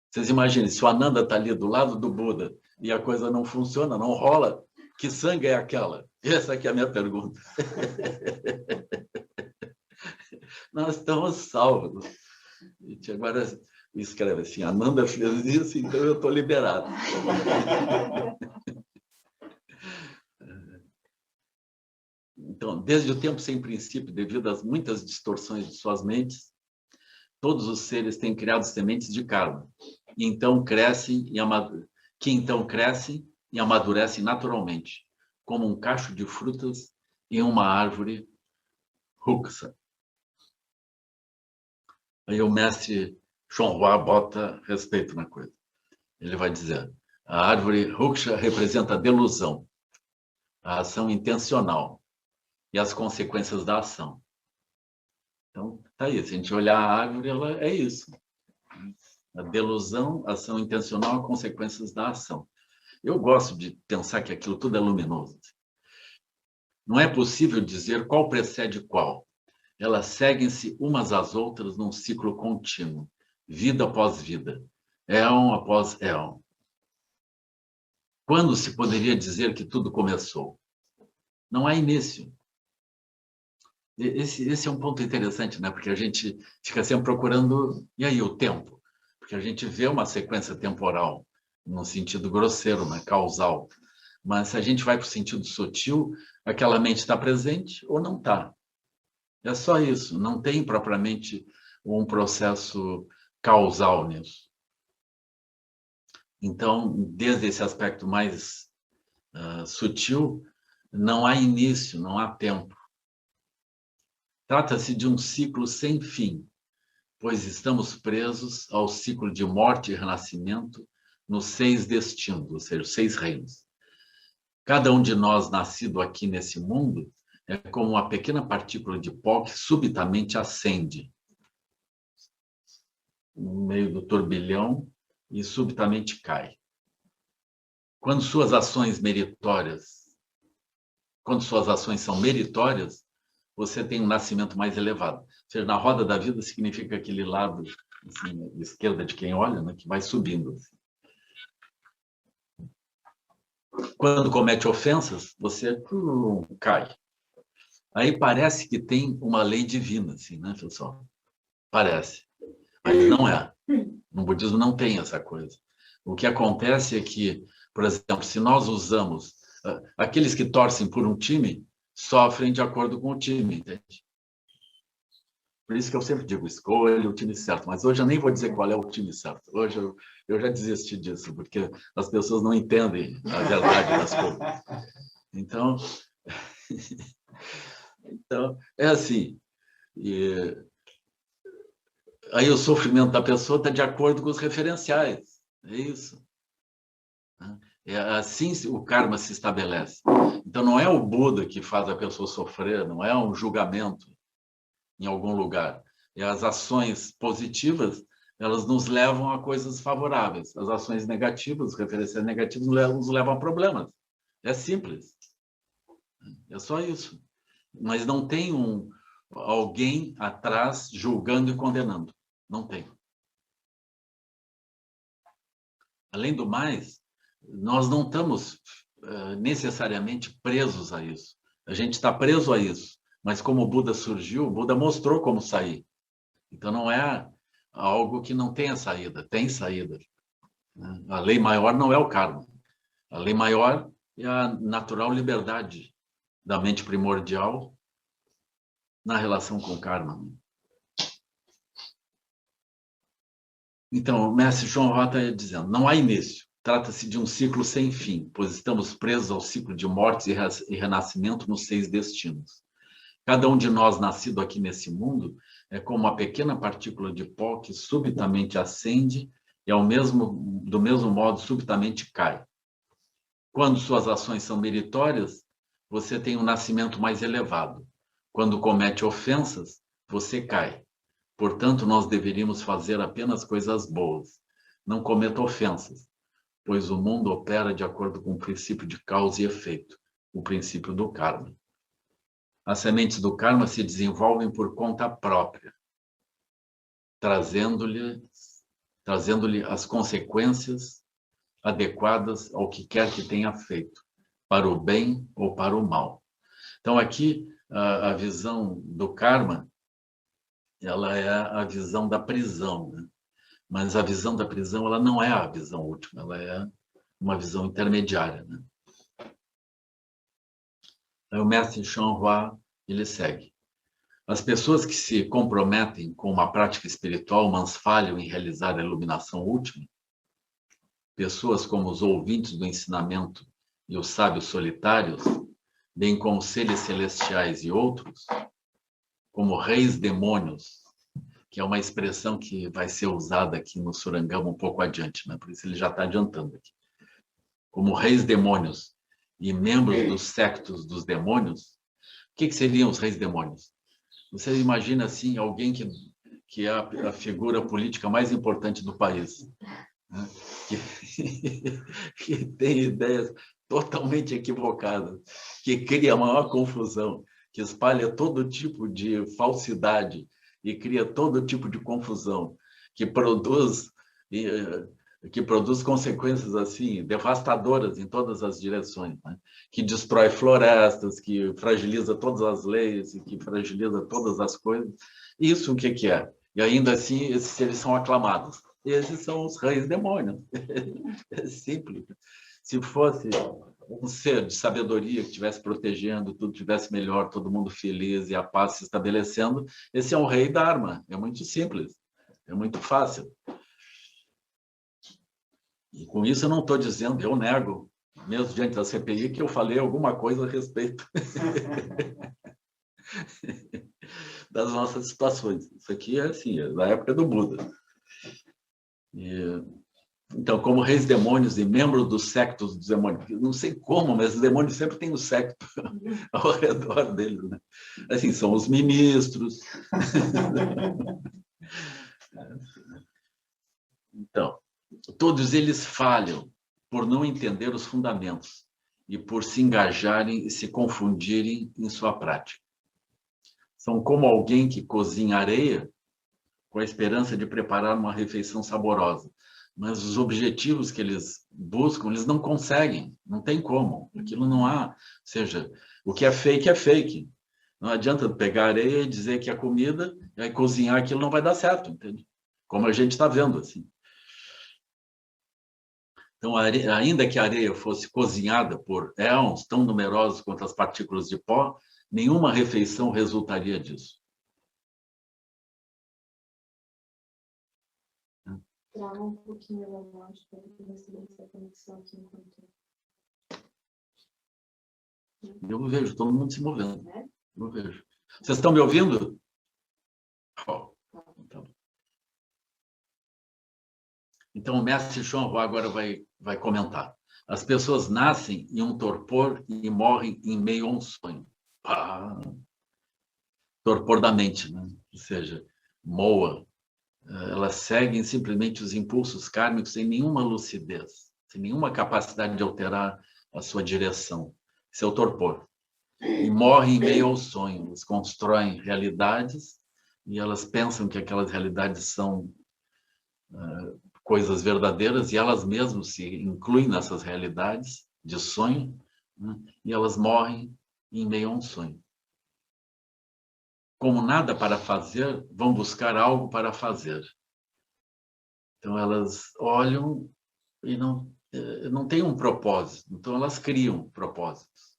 Vocês imaginem, se o Ananda está ali do lado do Buda e a coisa não funciona, não rola, que sangue é aquela? Essa aqui é a minha pergunta. Nós estamos salvos. A gente agora escreve assim, Ananda fez isso, então eu estou liberado. Então, desde o tempo sem princípio, devido às muitas distorções de suas mentes, todos os seres têm criado sementes de karma, e então crescem e amadurecem naturalmente, como um cacho de frutas em uma árvore ruxa. Aí o mestre Chonhua bota respeito na coisa. Ele vai dizer, a árvore ruxa representa a delusão, a ação intencional e as consequências da ação. Então, tá aí. Se a gente olhar a árvore, ela é isso. A delusão, ação intencional, consequências da ação. Eu gosto de pensar que aquilo tudo é luminoso. Não é possível dizer qual precede qual. Elas seguem-se umas às outras num ciclo contínuo, vida após vida, éon após éon. Quando se poderia dizer que tudo começou? Não há início. Esse é um ponto interessante, né? Porque a gente fica sempre procurando, e aí, o tempo? Porque a gente vê uma sequência temporal, no sentido grosseiro, né? Causal. Mas se a gente vai para o sentido sutil, aquela mente está presente ou não está. É só isso, não tem propriamente um processo causal nisso. Então, desde esse aspecto mais sutil, não há início, não há tempo. Trata-se de um ciclo sem fim, pois estamos presos ao ciclo de morte e renascimento nos 6 destinos, ou seja, os 6 reinos. Cada um de nós, nascido aqui nesse mundo, é como uma pequena partícula de pó que subitamente acende no meio do turbilhão e subitamente cai. Quando suas ações são meritórias, você tem um nascimento mais elevado. Ou seja, na roda da vida significa aquele lado assim, esquerda de quem olha, né, que vai subindo. Assim. Quando comete ofensas, você cai. Aí parece que tem uma lei divina, assim, né, pessoal? Parece. Mas não é. No budismo não tem essa coisa. O que acontece é que, por exemplo, se nós usamos aqueles que torcem por um time, sofrem de acordo com o time, entende? Por isso que eu sempre digo, escolha o time certo. Mas hoje eu nem vou dizer qual é o time certo. Hoje eu já desisti disso, porque as pessoas não entendem a verdade das coisas. Então, é assim. Aí o sofrimento da pessoa está de acordo com os referenciais. É isso. É assim o karma se estabelece. Então, não é o Buda que faz a pessoa sofrer, não é um julgamento em algum lugar. E as ações positivas, elas nos levam a coisas favoráveis. As ações negativas, os referenciais negativos, nos levam a problemas. É simples. É só isso. Mas não tem alguém atrás julgando e condenando. Não tem. Além do mais, nós não estamos necessariamente presos a isso. A gente está preso a isso. Mas como o Buda surgiu, o Buda mostrou como sair. Então, não é algo que não tenha saída, tem saída. A lei maior não é o karma. A lei maior é a natural liberdade da mente primordial na relação com o karma. Então, o mestre João Rota está dizendo, não há início. Trata-se de um ciclo sem fim, pois estamos presos ao ciclo de mortes e renascimento nos 6 destinos. Cada um de nós, nascido aqui nesse mundo, é como uma pequena partícula de pó que subitamente acende e, do mesmo modo, subitamente cai. Quando suas ações são meritórias, você tem um nascimento mais elevado. Quando comete ofensas, você cai. Portanto, nós deveríamos fazer apenas coisas boas. Não cometa ofensas, pois o mundo opera de acordo com o princípio de causa e efeito, o princípio do karma. As sementes do karma se desenvolvem por conta própria, trazendo-lhe as consequências adequadas ao que quer que tenha feito, para o bem ou para o mal. Então, aqui, a visão do karma, ela é a visão da prisão, né? Mas a visão da prisão, ela não é a visão última, ela é uma visão intermediária, né? Aí o mestre Chanhua, ele segue. As pessoas que se comprometem com uma prática espiritual, mas falham em realizar a iluminação última, pessoas como os ouvintes do ensinamento e os sábios solitários, bem como seres celestiais e outros, como reis demônios, que é uma expressão que vai ser usada aqui no Surangama um pouco adiante, né? Por isso ele já está adiantando aqui. Como reis demônios e membros dos sectos dos demônios, o que seriam os reis demônios? Você imagina, assim, alguém que é a figura política mais importante do país, né? que tem ideias totalmente equivocadas, que cria a maior confusão, que espalha todo tipo de falsidade e cria todo tipo de confusão, que produz consequências assim devastadoras em todas as direções, né? Que destrói florestas, que fragiliza todas as leis e que fragiliza todas as coisas. Isso o que é? E ainda assim esses seres são aclamados. Esses são os reis demônios. É simples. Se fosse um ser de sabedoria que estivesse protegendo, tudo estivesse melhor, todo mundo feliz e a paz se estabelecendo, esse é um rei Dharma. É muito simples, é muito fácil. E com isso eu não estou dizendo, eu nego, mesmo diante da CPI, que eu falei alguma coisa a respeito das nossas situações. Isso aqui é assim, é da época do Buda. Então, como reis demônios e membros dos sectos dos demônios, não sei como, mas os demônios sempre têm um secto ao redor deles, né? Assim, são os ministros. Então, todos eles falham por não entender os fundamentos e por se engajarem e se confundirem em sua prática. São como alguém que cozinha areia com a esperança de preparar uma refeição saborosa. Mas os objetivos que eles buscam, eles não conseguem, não tem como. Aquilo não há. Ou seja, o que é fake. Não adianta pegar areia e dizer que é comida, e aí cozinhar aquilo não vai dar certo, entende? Como a gente está vendo, assim. Então, ainda que a areia fosse cozinhada por éons tão numerosos quanto as partículas de pó, Nenhuma refeição resultaria disso. Trava um pouquinho a voz para receber essa conexão aqui enquanto... Eu vejo todo mundo se movendo. É? Eu vejo. Vocês estão me ouvindo? Oh, tá bom. Então, o mestre Chuan agora vai comentar. As pessoas nascem em um torpor e morrem em meio a um sonho. Ah, torpor da mente, né? Ou seja, moa. Elas seguem simplesmente os impulsos kármicos sem nenhuma lucidez, sem nenhuma capacidade de alterar a sua direção. Esse é o torpor. E morrem em meio ao sonho. Elas constroem realidades e elas pensam que aquelas realidades são coisas verdadeiras e elas mesmas se incluem nessas realidades de sonho, né? E elas morrem em meio a um sonho. Como nada para fazer, vão buscar algo para fazer. Então, elas olham e não têm um propósito. Então, elas criam propósitos.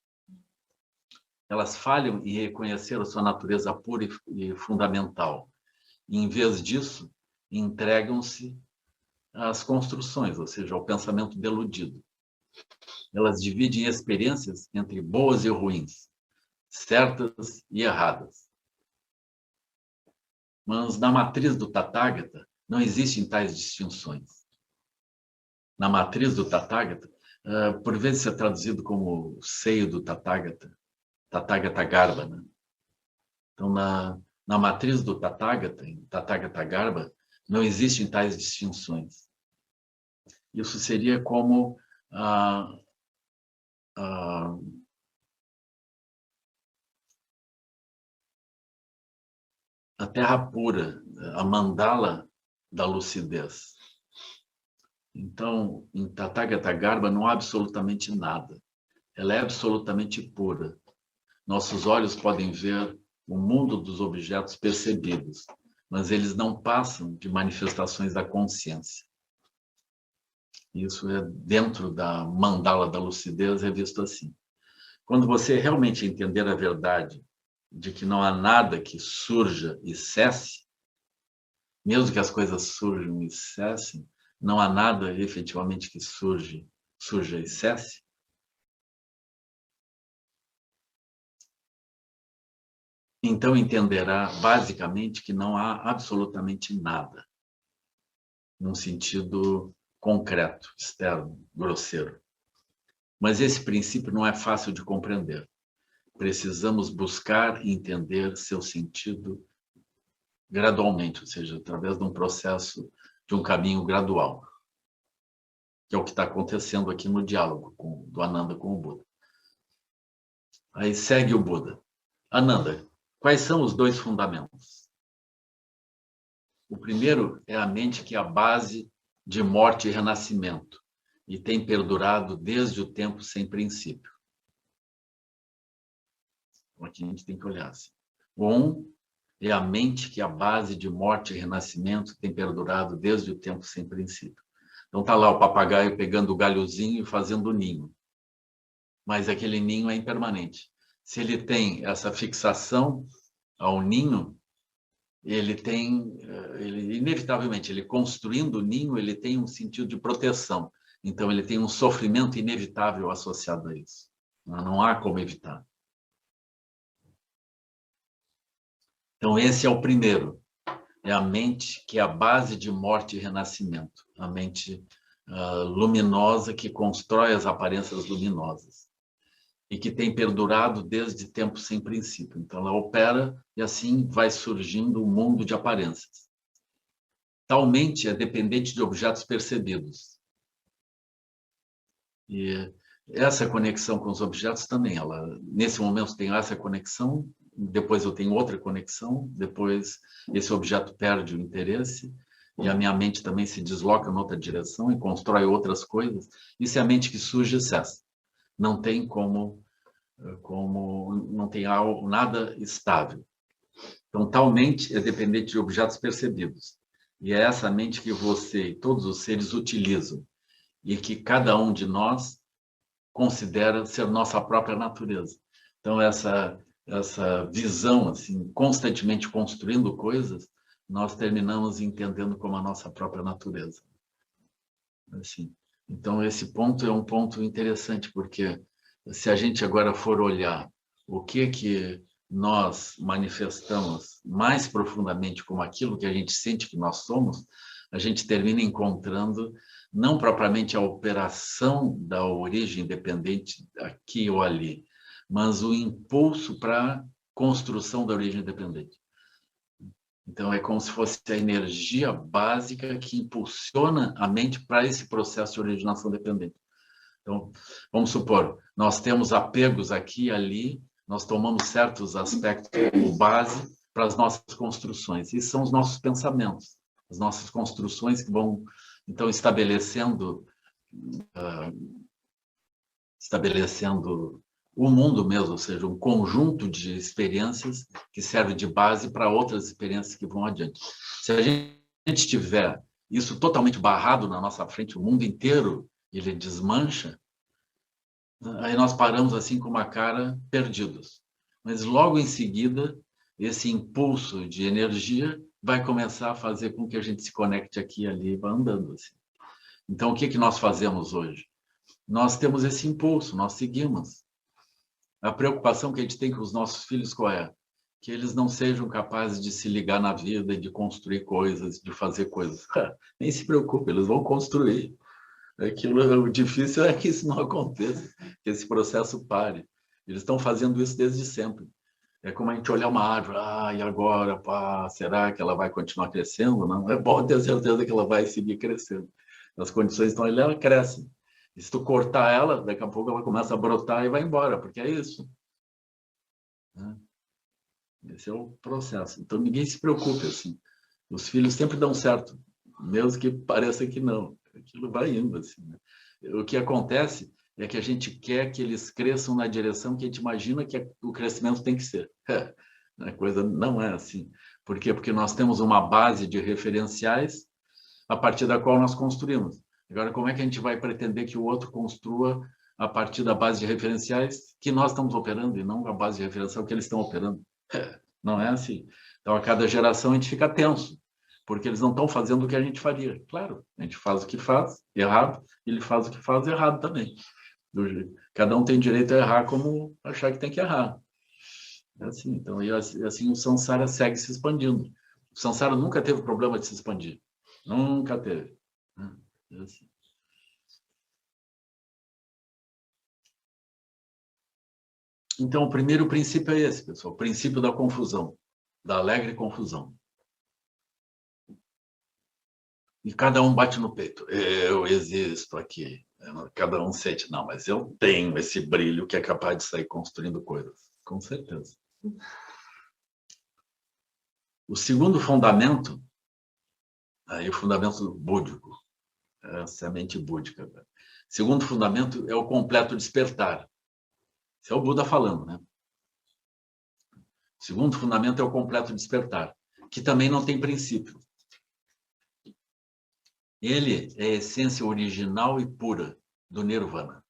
Elas falham em reconhecer a sua natureza pura e fundamental. E, em vez disso, entregam-se às construções, ou seja, ao pensamento deludido. Elas dividem experiências entre boas e ruins, certas e erradas. Mas na matriz do Tathagata não existem tais distinções. Na matriz do Tathagata, por vezes é traduzido como seio do Tathagata, Tathagata Garbha, né? Então, na matriz do Tathagata, em Tathagata Garbha, não existem tais distinções. Isso seria como a terra pura, a mandala da lucidez. Então, em Tathagata Garbha não há absolutamente nada. Ela é absolutamente pura. Nossos olhos podem ver o mundo dos objetos percebidos, mas eles não passam de manifestações da consciência. Isso é dentro da mandala da lucidez, é visto assim. Quando você realmente entender a verdade de que não há nada que surja e cesse, mesmo que as coisas surjam e cessem, não há nada efetivamente que surja e cesse, então entenderá basicamente que não há absolutamente nada, num sentido concreto, externo, grosseiro. Mas esse princípio não é fácil de compreender. Precisamos buscar e entender seu sentido gradualmente, ou seja, através de um processo, de um caminho gradual, que é o que está acontecendo aqui no diálogo do Ananda com o Buda. Aí segue o Buda. Ananda, quais são os dois fundamentos? O primeiro é a mente, que é a base de morte e renascimento, e tem perdurado desde o tempo sem princípio. Aqui a gente tem que olhar assim. É a mente, que é a base de morte e renascimento, que tem perdurado desde o tempo sem princípio. Então está lá o papagaio pegando o galhozinho e fazendo o ninho. Mas aquele ninho é impermanente. Se ele tem essa fixação ao ninho, inevitavelmente, ele construindo o ninho, ele tem um sentido de proteção. Então, ele tem um sofrimento inevitável associado a isso. Não há como evitar. Então, esse é o primeiro. É a mente, que é a base de morte e renascimento. A mente luminosa, que constrói as aparências luminosas. E que tem perdurado desde tempo sem princípio. Então, ela opera e assim vai surgindo um mundo de aparências. Tal mente é dependente de objetos percebidos. E essa conexão com os objetos também, nesse momento tem essa conexão, depois eu tenho outra conexão, depois esse objeto perde o interesse, e a minha mente também se desloca em outra direção e constrói outras coisas. Isso é a mente que surge e cessa. Não tem não tem algo, nada estável. Então, tal mente é dependente de objetos percebidos. E é essa mente que você e todos os seres utilizam, e que cada um de nós considera ser nossa própria natureza. Então, essa essa visão, assim, constantemente construindo coisas, nós terminamos entendendo como a nossa própria natureza. Assim, então, esse ponto é um ponto interessante, porque se a gente agora for olhar o que nós manifestamos mais profundamente como aquilo que a gente sente que nós somos, a gente termina encontrando não propriamente a operação da origem independente aqui ou ali, mas o impulso para a construção da origem independente. Então, é como se fosse a energia básica que impulsiona a mente para esse processo de originação dependente. Então, vamos supor, nós temos apegos aqui e ali, nós tomamos certos aspectos como base para as nossas construções. Esses são os nossos pensamentos, as nossas construções que vão, então, estabelecendo o mundo mesmo, ou seja, um conjunto de experiências que serve de base para outras experiências que vão adiante. Se a gente tiver isso totalmente barrado na nossa frente, o mundo inteiro, ele desmancha, aí nós paramos assim com uma cara perdidos. Mas logo em seguida, esse impulso de energia vai começar a fazer com que a gente se conecte aqui e ali e vá andando assim. Então, o que nós fazemos hoje? Nós temos esse impulso, nós seguimos. A preocupação que a gente tem com os nossos filhos qual é? Que eles não sejam capazes de se ligar na vida, de construir coisas, de fazer coisas. Nem se preocupe, eles vão construir. O difícil é que isso não aconteça, que esse processo pare. Eles estão fazendo isso desde sempre. É como a gente olhar uma árvore, e agora, será que ela vai continuar crescendo? Não, é bom ter certeza que ela vai seguir crescendo. As condições estão ali, ela cresce. E se tu cortar ela, daqui a pouco ela começa a brotar e vai embora, porque é isso. Esse é o processo. Então, ninguém se preocupe, assim. Os filhos sempre dão certo, mesmo que pareça que não. Aquilo vai indo, assim. Né? O que acontece é que a gente quer que eles cresçam na direção que a gente imagina que o crescimento tem que ser. A coisa não é assim. Por quê? Porque nós temos uma base de referenciais a partir da qual nós construímos. Agora, como é que a gente vai pretender que o outro construa a partir da base de referenciais que nós estamos operando e não a base de referencial que eles estão operando? Não é assim. Então, a cada geração a gente fica tenso, porque eles não estão fazendo o que a gente faria. Claro, a gente faz o que faz, errado, e ele faz o que faz, errado também. Cada um tem direito a errar como achar que tem que errar. É assim, então, e assim o samsara segue se expandindo. O samsara nunca teve problema de se expandir. Nunca teve. É assim. Então, o primeiro princípio é esse, pessoal. O princípio da confusão, da alegre confusão. E cada um bate no peito. Eu existo aqui. Cada um sente, não, mas eu tenho esse brilho que é capaz de sair construindo coisas. Com certeza. O segundo fundamento, aí o fundamento búdico, essa é a mente búdica. O segundo fundamento é o completo despertar. Esse é o Buda falando, né? O segundo fundamento é o completo despertar, que também não tem princípio. Ele é a essência original e pura do Nirvana.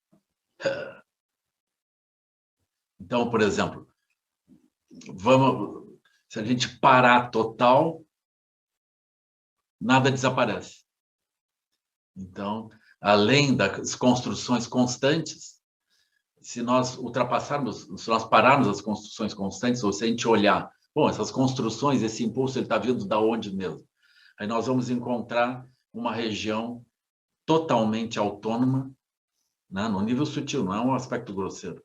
Então, por exemplo, se a gente parar total, nada desaparece. Então, além das construções constantes, se nós pararmos as construções constantes, ou se a gente olhar, bom, essas construções, esse impulso, ele está vindo da onde mesmo? Aí nós vamos encontrar uma região totalmente autônoma, né, no nível sutil, não é um aspecto grosseiro.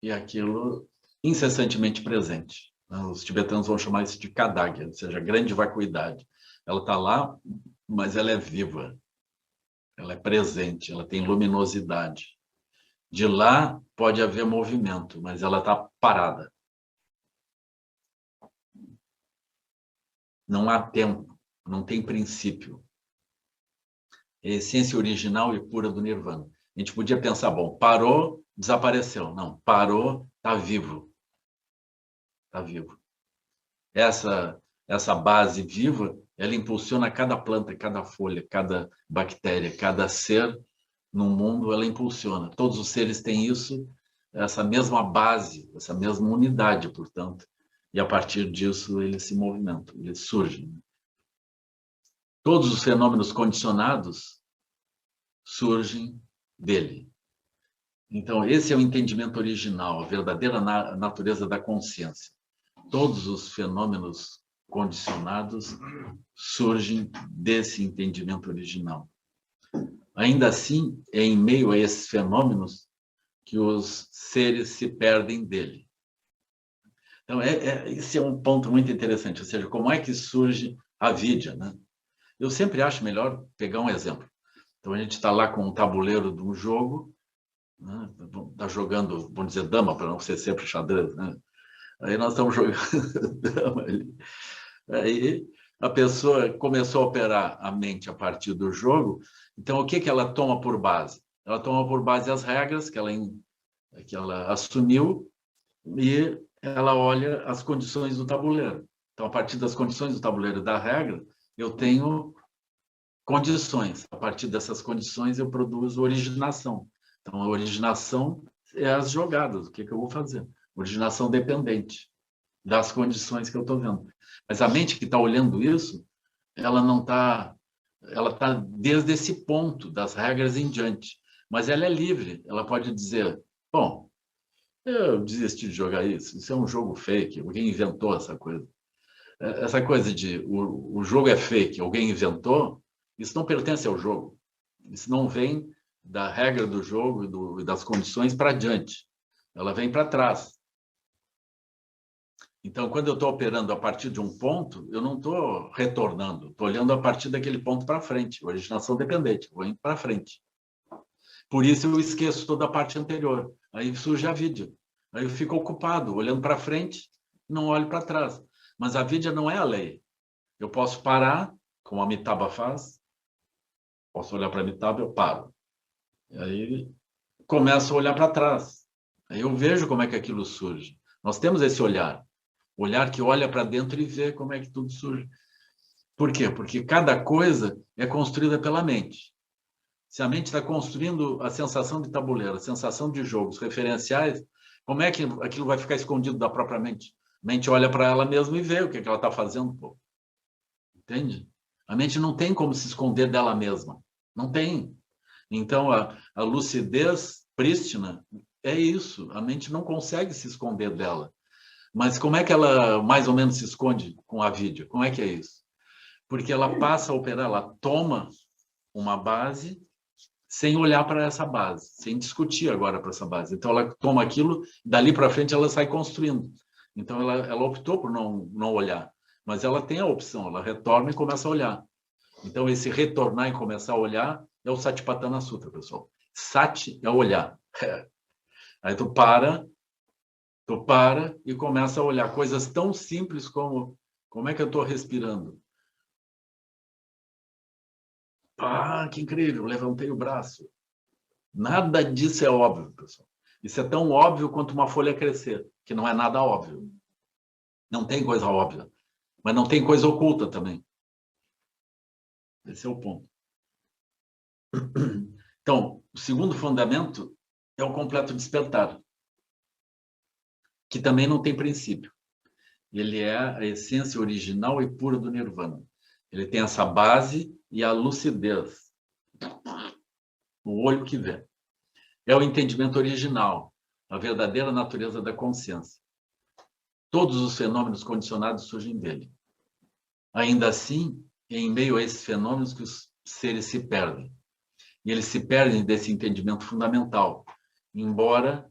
E aquilo incessantemente presente. Né? Os tibetanos vão chamar isso de kadagya, ou seja, grande vacuidade. Ela está lá, mas ela é viva. Ela é presente, ela tem luminosidade. De lá pode haver movimento, mas ela está parada. Não há tempo, não tem princípio. É a essência original e pura do Nirvana. A gente podia pensar, bom, parou, desapareceu. Não, parou, está vivo. Está vivo. Essa base viva, ela impulsiona cada planta, cada folha, cada bactéria, cada ser no mundo, ela impulsiona. Todos os seres têm isso essa mesma base, essa mesma unidade, portanto, e a partir disso eles se movimentam, eles surgem. Todos os fenômenos condicionados surgem dele. Então, esse é o entendimento original, a verdadeira natureza da consciência. Todos os fenômenos condicionados surgem desse entendimento original. Ainda assim, é em meio a esses fenômenos que os seres se perdem dele. Então, esse é um ponto muito interessante, ou seja, como é que surge a vidya, né? Eu sempre acho melhor pegar um exemplo. Então, a gente está lá com um tabuleiro de um jogo, né? Está jogando, vamos dizer, dama, para não ser sempre xadrez, né? Aí nós estamos jogando dama ali. Aí a pessoa começou a operar a mente a partir do jogo, então o que ela toma por base? Ela toma por base as regras que ela assumiu e ela olha as condições do tabuleiro. Então, a partir das condições do tabuleiro e da regra, eu tenho condições. A partir dessas condições, eu produzo originação. Então, a originação é as jogadas. O que eu vou fazer? Originação dependente das condições que eu estou vendo. Mas a mente que está olhando isso, ela não está... Ela está desde esse ponto, das regras em diante. Mas ela é livre. Ela pode dizer, bom, eu desisti de jogar isso. Isso é um jogo fake. Alguém inventou essa coisa. Essa coisa de o jogo é fake, alguém inventou, isso não pertence ao jogo. Isso não vem da regra do jogo e das condições para diante. Ela vem para trás. Então, quando eu estou operando a partir de um ponto, eu não estou retornando. Estou olhando a partir daquele ponto para frente. Originação dependente. Vou indo para frente. Por isso eu esqueço toda a parte anterior. Aí surge a vidya. Aí eu fico ocupado, olhando para frente, não olho para trás. Mas a vidya não é a lei. Eu posso parar, como a Amitabha faz. Posso olhar para a Amitabha, eu paro. E aí começo a olhar para trás. Aí eu vejo como é que aquilo surge. Nós temos esse olhar. Olhar que olha para dentro e vê como é que tudo surge. Por quê? Porque cada coisa é construída pela mente. Se a mente está construindo a sensação de tabuleiro, a sensação de jogos referenciais, como é que aquilo vai ficar escondido da própria mente? A mente olha para ela mesma e vê o que ela está fazendo. Pô. Entende? A mente não tem como se esconder dela mesma. Não tem. Então, a lucidez prístina é isso. A mente não consegue se esconder dela. Mas como é que ela mais ou menos se esconde com a vidya? Como é que é isso? Porque ela passa a operar, ela toma uma base sem olhar para essa base, sem discutir agora para essa base. Então, ela toma aquilo, dali para frente ela sai construindo. Então, ela optou por não olhar. Mas ela tem a opção, ela retorna e começa a olhar. Então, esse retornar e começar a olhar é o Satipatthana Sutra, pessoal. Sati é olhar. Aí tu para e começa a olhar coisas tão simples como é que eu estou respirando. Ah, que incrível, levantei o braço. Nada disso é óbvio, pessoal. Isso é tão óbvio quanto uma folha crescer, que não é nada óbvio. Não tem coisa óbvia, mas não tem coisa oculta também. Esse é o ponto. Então, o segundo fundamento é o completo despertar, que também não tem princípio. Ele é a essência original e pura do Nirvana. Ele tem essa base e a lucidez, o olho que vê. É o entendimento original, a verdadeira natureza da consciência. Todos os fenômenos condicionados surgem dele. Ainda assim, é em meio a esses fenômenos que os seres se perdem. E eles se perdem desse entendimento fundamental, embora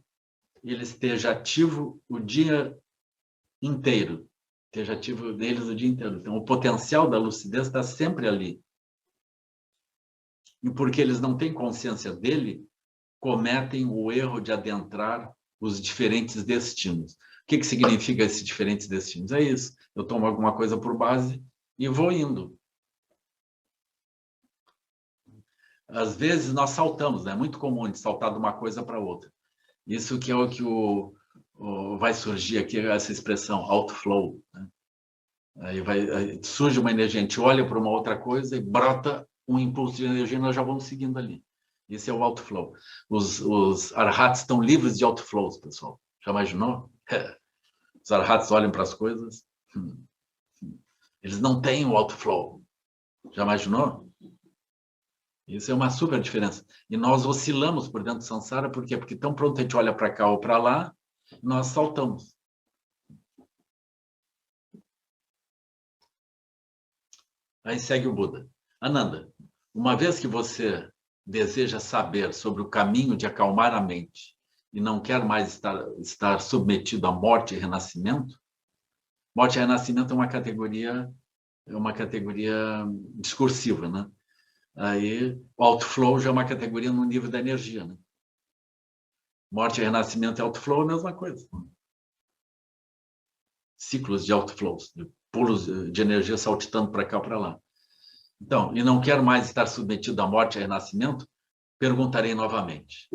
ele esteja ativo o dia inteiro, esteja ativo deles o dia inteiro. Então, o potencial da lucidez está sempre ali. E porque eles não têm consciência dele, cometem o erro de adentrar os diferentes destinos. O que significa esses diferentes destinos? É isso. Eu tomo alguma coisa por base e vou indo. Às vezes nós saltamos, né? É muito comum de saltar de uma coisa para outra. Isso que é o que vai surgir aqui, essa expressão, outflow. Né? Aí surge uma energia, a gente olha para uma outra coisa e brota um impulso de energia e nós já vamos seguindo ali. Esse é o outflow. Os arhats estão livres de outflows, pessoal. Já imaginou? Os arhats olham para as coisas. Eles não têm o outflow. Já imaginou? Isso é uma super diferença. E nós oscilamos por dentro do samsara, por quê? Porque tão pronto a gente olha para cá ou para lá, nós saltamos. Aí segue o Buda. Ananda, uma vez que você deseja saber sobre o caminho de acalmar a mente e não quer mais estar submetido à morte e renascimento, morte e renascimento é uma categoria discursiva, né? Aí o outflow já é uma categoria no nível da energia, né? Morte e renascimento e outflow é a mesma coisa. Ciclos de outflows, de pulos de energia saltitando para cá para lá. Então, e não quero mais estar submetido à morte e renascimento, perguntarei novamente.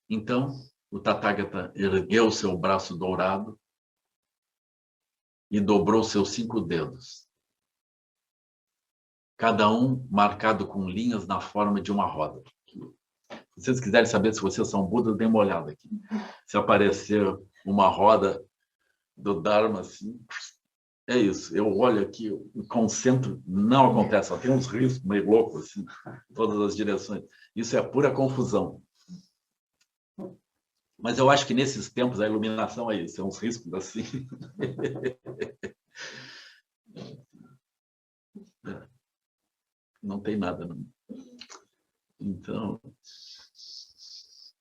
Então, o Tathagata ergueu seu braço dourado e dobrou seus 5 dedos, cada um marcado com linhas na forma de uma roda. Se vocês quiserem saber se vocês são Buda, dê uma olhada aqui. Se aparecer uma roda do Dharma, assim, é isso. Eu olho aqui, eu concentro, não acontece, só tem uns riscos meio loucos, assim, em todas as direções. Isso é pura confusão. Mas eu acho que nesses tempos a iluminação é isso, são uns riscos assim. Não tem nada, não. Então,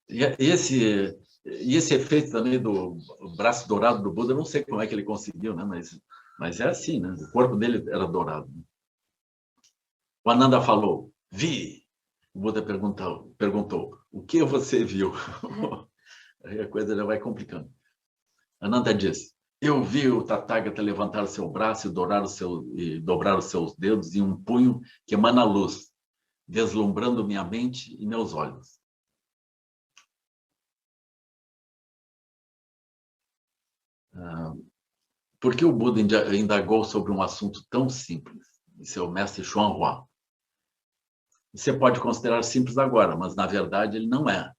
e esse efeito também do braço dourado do Buda, eu não sei como é que ele conseguiu, né? Mas é assim, né? O corpo dele era dourado. O Ananda falou, vi. O Buda perguntou, o que você viu? Aí a coisa já vai complicando. Ananda disse, eu vi o Tathagata levantar o seu braço e dobrar os seus dedos em um punho que emana luz, deslumbrando minha mente e meus olhos. Por que o Buda indagou sobre um assunto tão simples? E seu mestre Xuanhua. Você pode considerar simples agora, mas na verdade ele não é.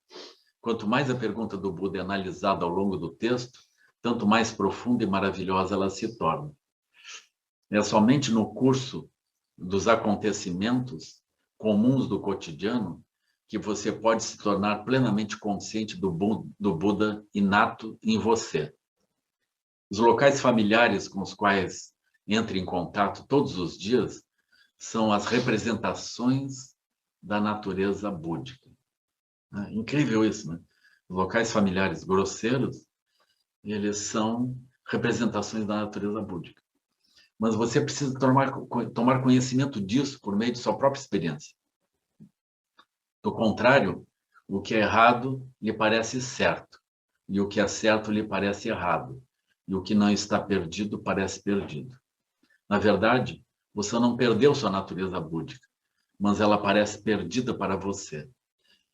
Quanto mais a pergunta do Buda é analisada ao longo do texto, tanto mais profunda e maravilhosa ela se torna. É somente no curso dos acontecimentos comuns do cotidiano que você pode se tornar plenamente consciente do Buda inato em você. Os locais familiares com os quais entra em contato todos os dias são as representações da natureza búdica. Incrível isso, né? Os locais familiares grosseiros, eles são representações da natureza búdica. Mas você precisa tomar conhecimento disso por meio de sua própria experiência. Do contrário, o que é errado lhe parece certo, e o que é certo lhe parece errado, e o que não está perdido parece perdido. Na verdade, você não perdeu sua natureza búdica, mas ela parece perdida para você.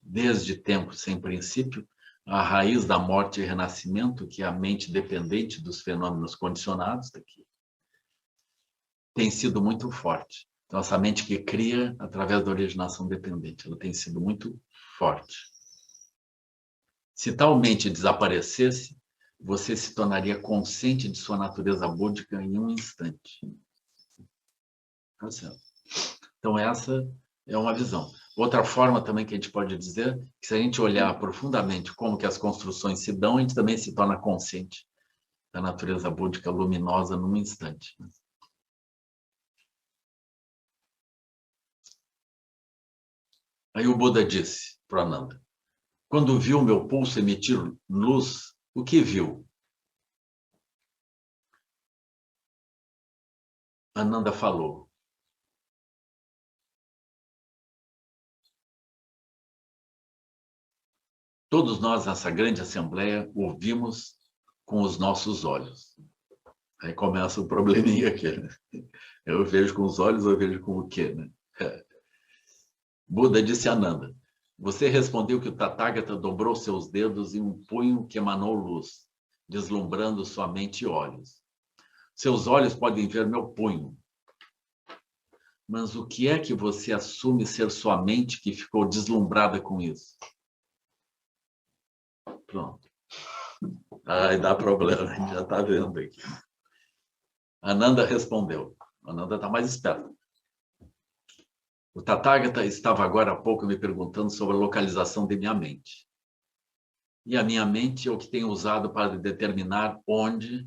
Desde tempos sem princípio, a raiz da morte e renascimento, que é a mente dependente dos fenômenos condicionados daqui, tem sido muito forte. Então, essa mente que cria através da originação dependente, ela tem sido muito forte. Se tal mente desaparecesse, você se tornaria consciente de sua natureza búdica em um instante. Tá certo. Então, essa é uma visão. Outra forma também que a gente pode dizer, que se a gente olhar profundamente como que as construções se dão, a gente também se torna consciente da natureza búdica luminosa num instante. Aí o Buda disse para Ananda, quando viu meu pulso emitir luz, o que viu? Ananda falou, todos nós nessa grande assembleia ouvimos com os nossos olhos. Aí começa o probleminha aqui. Né? Eu vejo com os olhos, eu vejo com o quê? Né? Buda disse a Ananda, você respondeu que o Tathagata dobrou seus dedos em um punho que emanou luz, deslumbrando sua mente e olhos. Seus olhos podem ver meu punho. Mas o que é que você assume ser sua mente que ficou deslumbrada com isso? Pronto. Ai, dá problema, a gente já está vendo aqui. Ananda respondeu. Ananda está mais esperto. O Tathagata estava agora há pouco me perguntando sobre a localização de minha mente. E a minha mente é o que tenho usado para determinar onde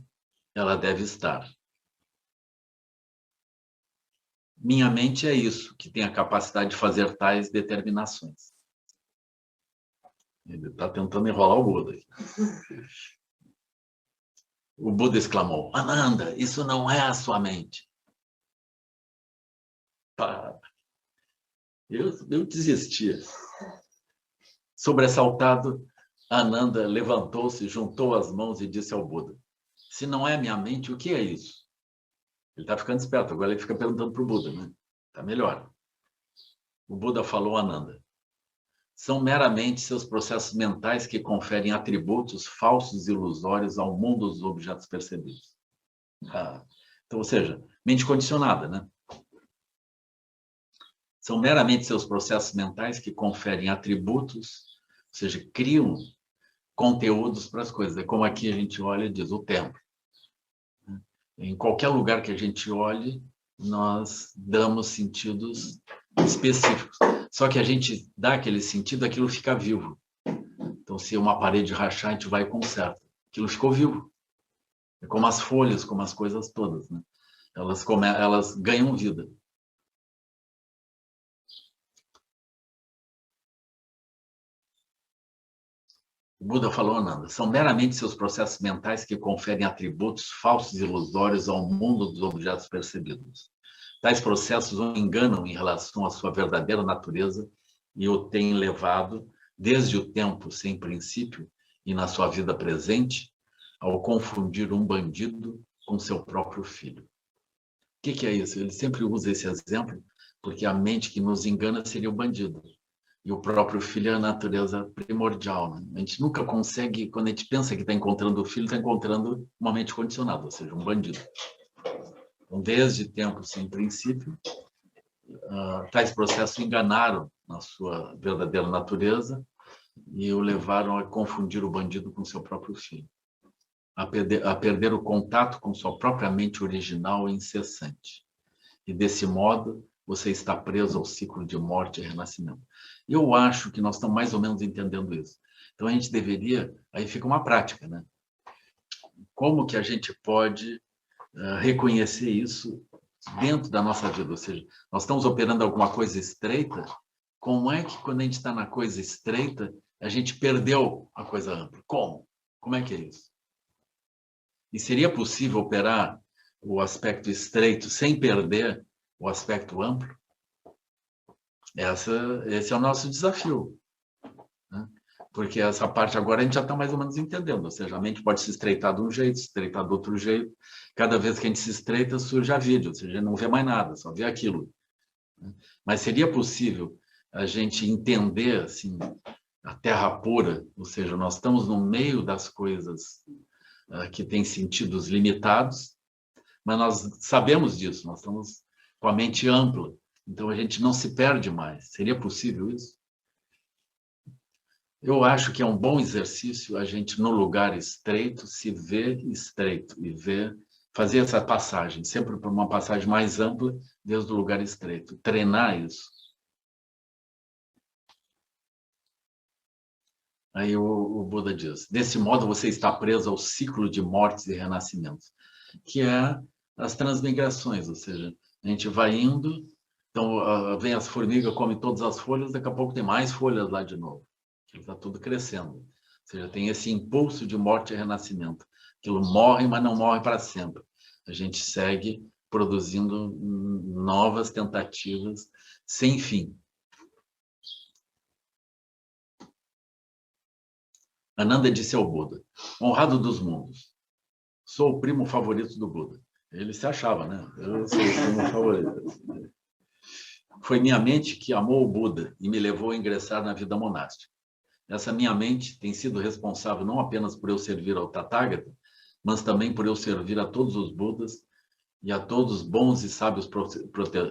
ela deve estar. Minha mente é isso, que tem a capacidade de fazer tais determinações. Ele está tentando enrolar o Buda. O Buda exclamou, Ananda, isso não é a sua mente. Eu desistia. Sobressaltado, Ananda levantou-se, juntou as mãos e disse ao Buda, se não é minha mente, o que é isso? Ele está ficando esperto, agora ele fica perguntando para o Buda, né? Está melhor. O Buda falou a Ananda, são meramente seus processos mentais que conferem atributos falsos e ilusórios ao mundo dos objetos percebidos. Então, ou seja, mente condicionada, né? São meramente seus processos mentais que conferem atributos, ou seja, criam conteúdos para as coisas. É como aqui a gente olha e diz, o templo. Em qualquer lugar que a gente olhe, nós damos sentidos específicos. Só que a gente dá aquele sentido, aquilo fica vivo. Então, se uma parede rachar, a gente vai e conserta. Aquilo ficou vivo. É como as folhas, como as coisas todas, né? Elas ganham vida. O Buda falou, Ananda, são meramente seus processos mentais que conferem atributos falsos e ilusórios ao mundo dos objetos percebidos. Tais processos o enganam em relação à sua verdadeira natureza e o têm levado, desde o tempo sem princípio e na sua vida presente, ao confundir um bandido com seu próprio filho. O que é isso? Ele sempre usa esse exemplo, porque a mente que nos engana seria o bandido. E o próprio filho é a natureza primordial. Né? A gente nunca consegue, quando a gente pensa que está encontrando o filho, está encontrando uma mente condicionada, ou seja, um bandido. Então, desde tempos sem princípio, tais processos enganaram na sua verdadeira natureza e o levaram a confundir o bandido com seu próprio filho, a perder o contato com sua própria mente original e incessante. E, desse modo, você está preso ao ciclo de morte e renascimento. Eu acho que nós estamos mais ou menos entendendo isso. Então, a gente deveria... Aí fica uma prática, né? Como que a gente pode reconhecer isso dentro da nossa vida? Ou seja, nós estamos operando alguma coisa estreita, como é que, quando a gente está na coisa estreita, a gente perdeu a coisa ampla? Como? Como é que é isso? E seria possível operar o aspecto estreito sem perder o aspecto amplo? Esse é o nosso desafio, né? Porque essa parte agora a gente já está mais ou menos entendendo, ou seja, a mente pode se estreitar de um jeito, se estreitar do outro jeito. Cada vez que a gente se estreita, surge a vídeo, ou seja, não vê mais nada, só vê aquilo. Mas seria possível a gente entender assim, a terra pura, ou seja, nós estamos no meio das coisas que têm sentidos limitados, mas nós sabemos disso, nós estamos com a mente ampla, então a gente não se perde mais. Seria possível isso? Eu acho que é um bom exercício a gente, no lugar estreito, se ver estreito e fazer essa passagem, sempre para uma passagem mais ampla, desde o lugar estreito. Treinar isso. Aí o Buda diz, desse modo você está preso ao ciclo de mortes e renascimentos, que é as transmigrações, ou seja, a gente vai indo, então vem as formigas, come todas as folhas, daqui a pouco tem mais folhas lá de novo. Está tudo crescendo. Ou seja, tem esse impulso de morte e renascimento. Aquilo morre, mas não morre para sempre. A gente segue produzindo novas tentativas sem fim. Ananda disse ao Buda, honrado dos mundos, sou o primo favorito do Buda. Ele se achava, né? Eu sou o primo favorito. Foi minha mente que amou o Buda e me levou a ingressar na vida monástica. Essa minha mente tem sido responsável não apenas por eu servir ao Tathagata, mas também por eu servir a todos os Budas e a todos os bons e sábios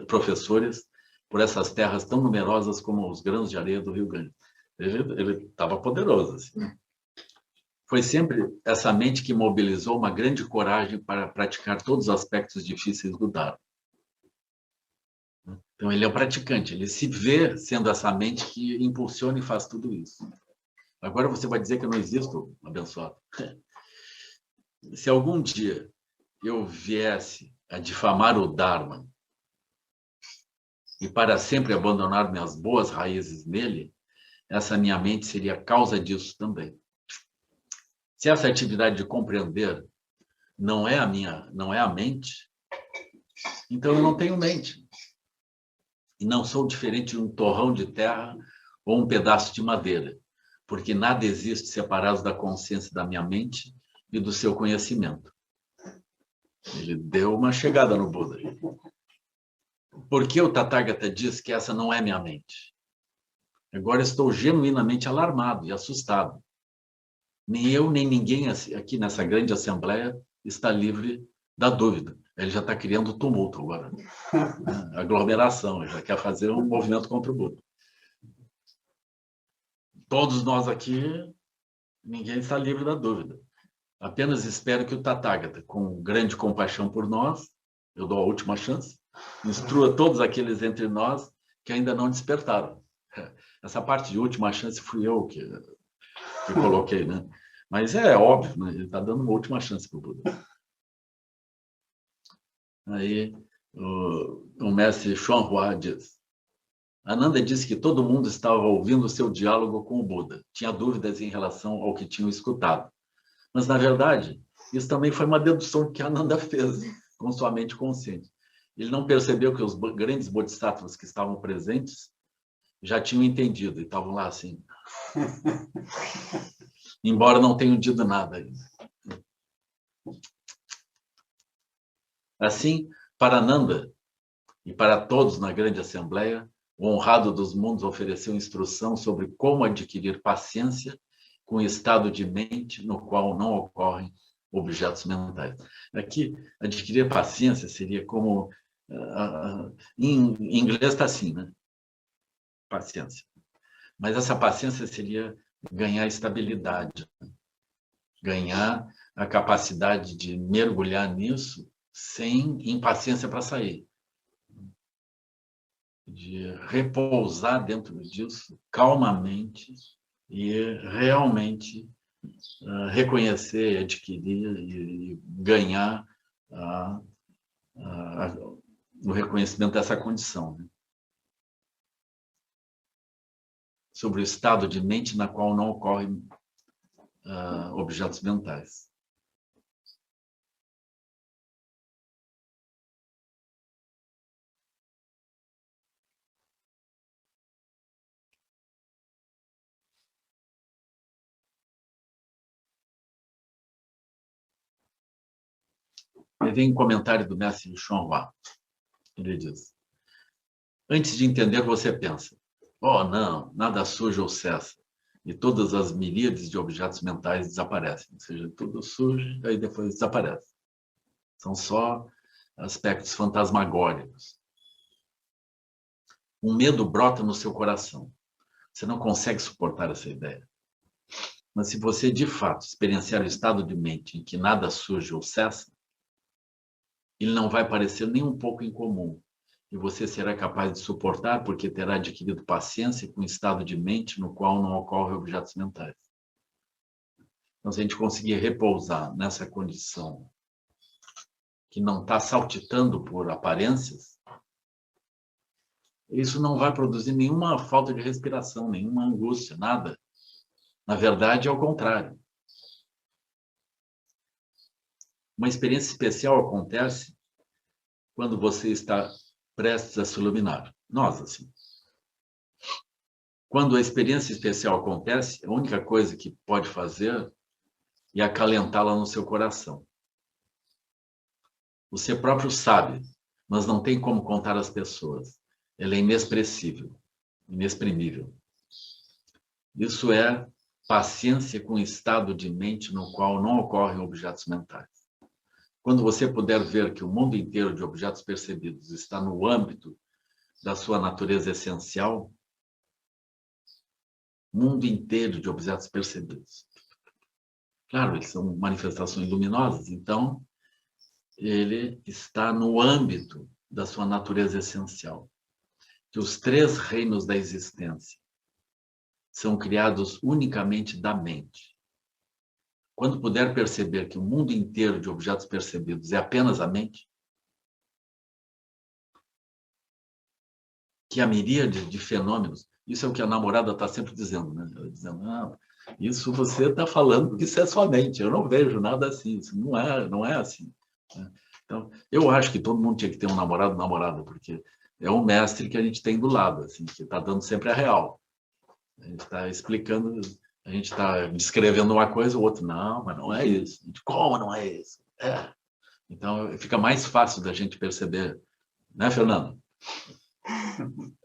professores por essas terras tão numerosas como os grãos de areia do Rio Grande. Ele estava poderoso, assim. Foi sempre essa mente que mobilizou uma grande coragem para praticar todos os aspectos difíceis do Dharma. Então, ele é o praticante, ele se vê sendo essa mente que impulsiona e faz tudo isso. Agora você vai dizer que eu não existo, abençoado? Se algum dia eu viesse a difamar o Dharma e para sempre abandonar minhas boas raízes nele, essa minha mente seria a causa disso também. Se essa atividade de compreender não é a mente, então eu não tenho mente. E não sou diferente de um torrão de terra ou um pedaço de madeira, porque nada existe separado da consciência da minha mente e do seu conhecimento. Ele deu uma chegada no Buda. Por que o Tathagata diz que essa não é minha mente? Agora estou genuinamente alarmado e assustado. Nem eu, nem ninguém aqui nessa grande assembleia está livre da dúvida. Ele já está criando tumulto agora. Aglomeração, ele já quer fazer um movimento contra o Buda. Todos nós aqui, ninguém está livre da dúvida. Apenas espero que o Tathagata, com grande compaixão por nós, eu dou a última chance, instrua todos aqueles entre nós que ainda não despertaram. Essa parte de última chance fui eu que coloquei, né? Mas é óbvio, né? Ele está dando uma última chance para o Buda. Aí o mestre Xuanhua diz: Ananda disse que todo mundo estava ouvindo o seu diálogo com o Buda. Tinha dúvidas em relação ao que tinham escutado. Mas, na verdade, isso também foi uma dedução que Ananda fez com sua mente consciente. Ele não percebeu que os grandes bodhisattvas que estavam presentes já tinham entendido e estavam lá assim. Embora não tenham dito nada ainda. Assim, para Ananda e para todos na grande assembleia, o honrado dos mundos ofereceu instrução sobre como adquirir paciência com o estado de mente no qual não ocorrem objetos mentais. Aqui, adquirir paciência seria como... em inglês está assim, né? Paciência. Mas essa paciência seria ganhar estabilidade, ganhar a capacidade de mergulhar nisso sem impaciência para sair. De repousar dentro disso calmamente e realmente reconhecer, adquirir e ganhar o reconhecimento dessa condição. Né? Sobre o estado de mente na qual não ocorrem objetos mentais. E vem um comentário do mestre Xuanhua. Ele diz: antes de entender, você pensa, oh, não, nada surge ou cessa. E todas as miríades de objetos mentais desaparecem. Ou seja, tudo surge e depois desaparece. São só aspectos fantasmagóricos. Um medo brota no seu coração. Você não consegue suportar essa ideia. Mas se você, de fato, experienciar o estado de mente em que nada surge ou cessa, ele não vai parecer nem um pouco incomum. E você será capaz de suportar porque terá adquirido paciência com o estado de mente no qual não ocorrem objetos mentais. Então, se a gente conseguir repousar nessa condição que não está saltitando por aparências, isso não vai produzir nenhuma falta de respiração, nenhuma angústia, nada. Na verdade, é o contrário. Uma experiência especial acontece quando você está prestes a se iluminar. Nós, assim. Quando a experiência especial acontece, a única coisa que pode fazer é acalentá-la no seu coração. Você próprio sabe, mas não tem como contar às pessoas. Ela é inexpressível, inexprimível. Isso é paciência com o estado de mente no qual não ocorrem objetos mentais. Quando você puder ver que o mundo inteiro de objetos percebidos está no âmbito da sua natureza essencial, mundo inteiro de objetos percebidos. Claro, eles são manifestações luminosas, então ele está no âmbito da sua natureza essencial. Que os três reinos da existência são criados unicamente da mente. Quando puder perceber que o mundo inteiro de objetos percebidos é apenas a mente, que a miríade de fenômenos, isso é o que a namorada está sempre dizendo, né? Ela dizendo, isso você está falando porque isso é sua mente, eu não vejo nada assim, isso não é assim. Então, eu acho que todo mundo tinha que ter um namorado, namorada, porque é um mestre que a gente tem do lado, assim, que está dando sempre a real. A gente está explicando, a gente está descrevendo uma coisa, o outro, não, mas não é isso. A gente, como não é isso? É. Então, fica mais fácil da gente perceber, né, Fernando?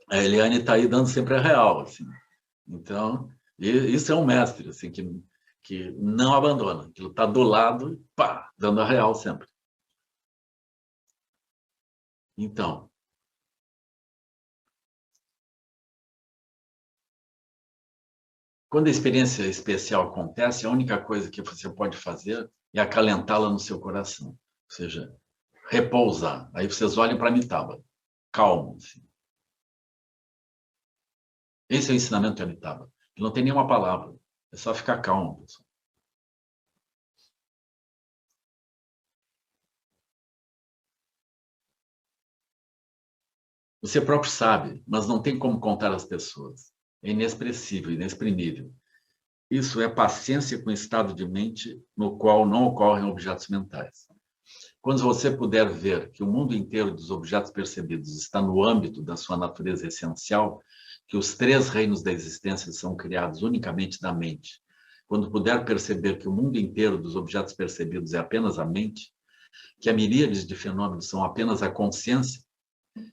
A Eliane está aí dando sempre a real, assim. Então, isso é um mestre, assim, que não abandona, que está do lado, pá, dando a real sempre. Então, quando a experiência especial acontece, a única coisa que você pode fazer é acalentá-la no seu coração. Ou seja, repousar. Aí vocês olham para a Amitabha, calmo. Assim. Esse é o ensinamento de Amitabha. Não tem nenhuma palavra. É só ficar calmo, pessoal. Você próprio sabe, mas não tem como contar às pessoas. É inexpressível, inexprimível. Isso é paciência com o estado de mente no qual não ocorrem objetos mentais. Quando você puder ver que o mundo inteiro dos objetos percebidos está no âmbito da sua natureza essencial, que os três reinos da existência são criados unicamente da mente, quando puder perceber que o mundo inteiro dos objetos percebidos é apenas a mente, que a miríade de fenômenos são apenas a consciência,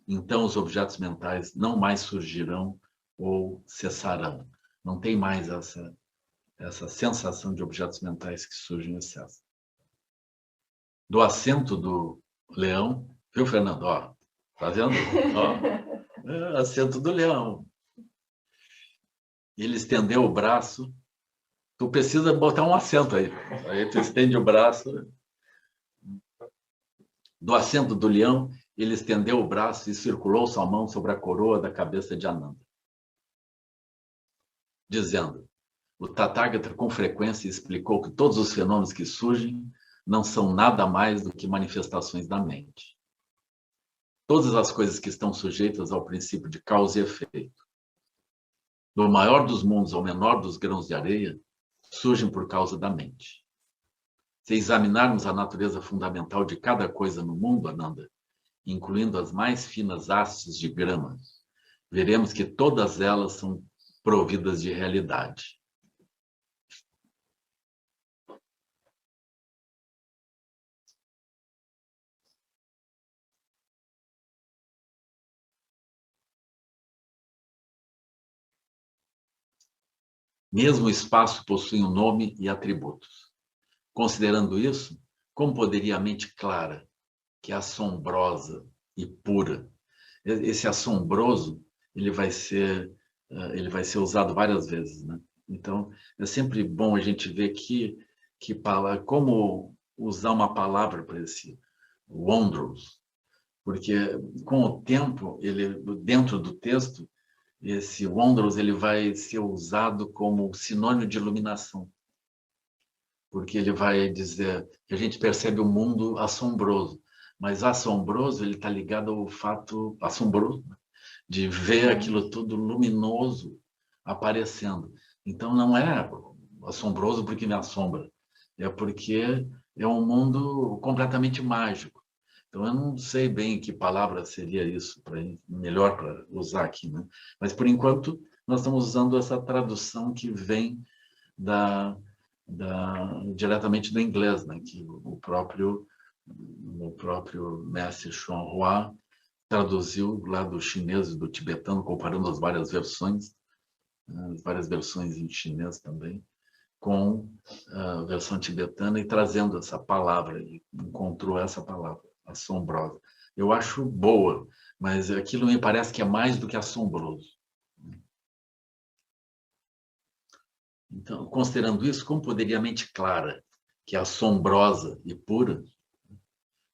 então os objetos mentais não mais surgirão ou cessarão. Não tem mais essa sensação de objetos mentais que surgem em excesso. Do assento do leão, viu, Fernando? Ó, tá vendo? Ó, assento do leão. Ele estendeu o braço. Tu precisa botar um assento aí. Aí tu estende o braço. Do assento do leão, ele estendeu o braço e circulou sua mão sobre a coroa da cabeça de Ananda, dizendo: o Tathagata com frequência explicou que todos os fenômenos que surgem não são nada mais do que manifestações da mente. Todas as coisas que estão sujeitas ao princípio de causa e efeito, do maior dos mundos ao menor dos grãos de areia, surgem por causa da mente. Se examinarmos a natureza fundamental de cada coisa no mundo, Ananda, incluindo as mais finas hastes de grama, veremos que todas elas são providas de realidade. Mesmo o espaço possui um nome e atributos. Considerando isso, como poderia a mente clara, que é assombrosa e pura, esse assombroso, ele vai ser usado várias vezes, né? Então, é sempre bom a gente ver como usar uma palavra para esse wondrous, porque com o tempo, dentro do texto, esse wondrous ele vai ser usado como sinônimo de iluminação, porque ele vai dizer que a gente percebe o mundo assombroso, mas assombroso ele está ligado ao fato assombroso, né? De ver aquilo tudo luminoso aparecendo. Então não é assombroso porque me assombra, é porque é um mundo completamente mágico. Então eu não sei bem que palavra seria isso melhor para usar aqui, né? Mas por enquanto nós estamos usando essa tradução que vem diretamente do inglês, né? Que o próprio mestre Chuan Hua traduziu lá do chinês e do tibetano, comparando as várias versões em chinês também. com a versão tibetana e trazendo essa palavra, e encontrou essa palavra, assombrosa. Eu acho boa, mas aquilo me parece que é mais do que assombroso. Então, considerando isso, como poderia a mente clara, que é assombrosa e pura,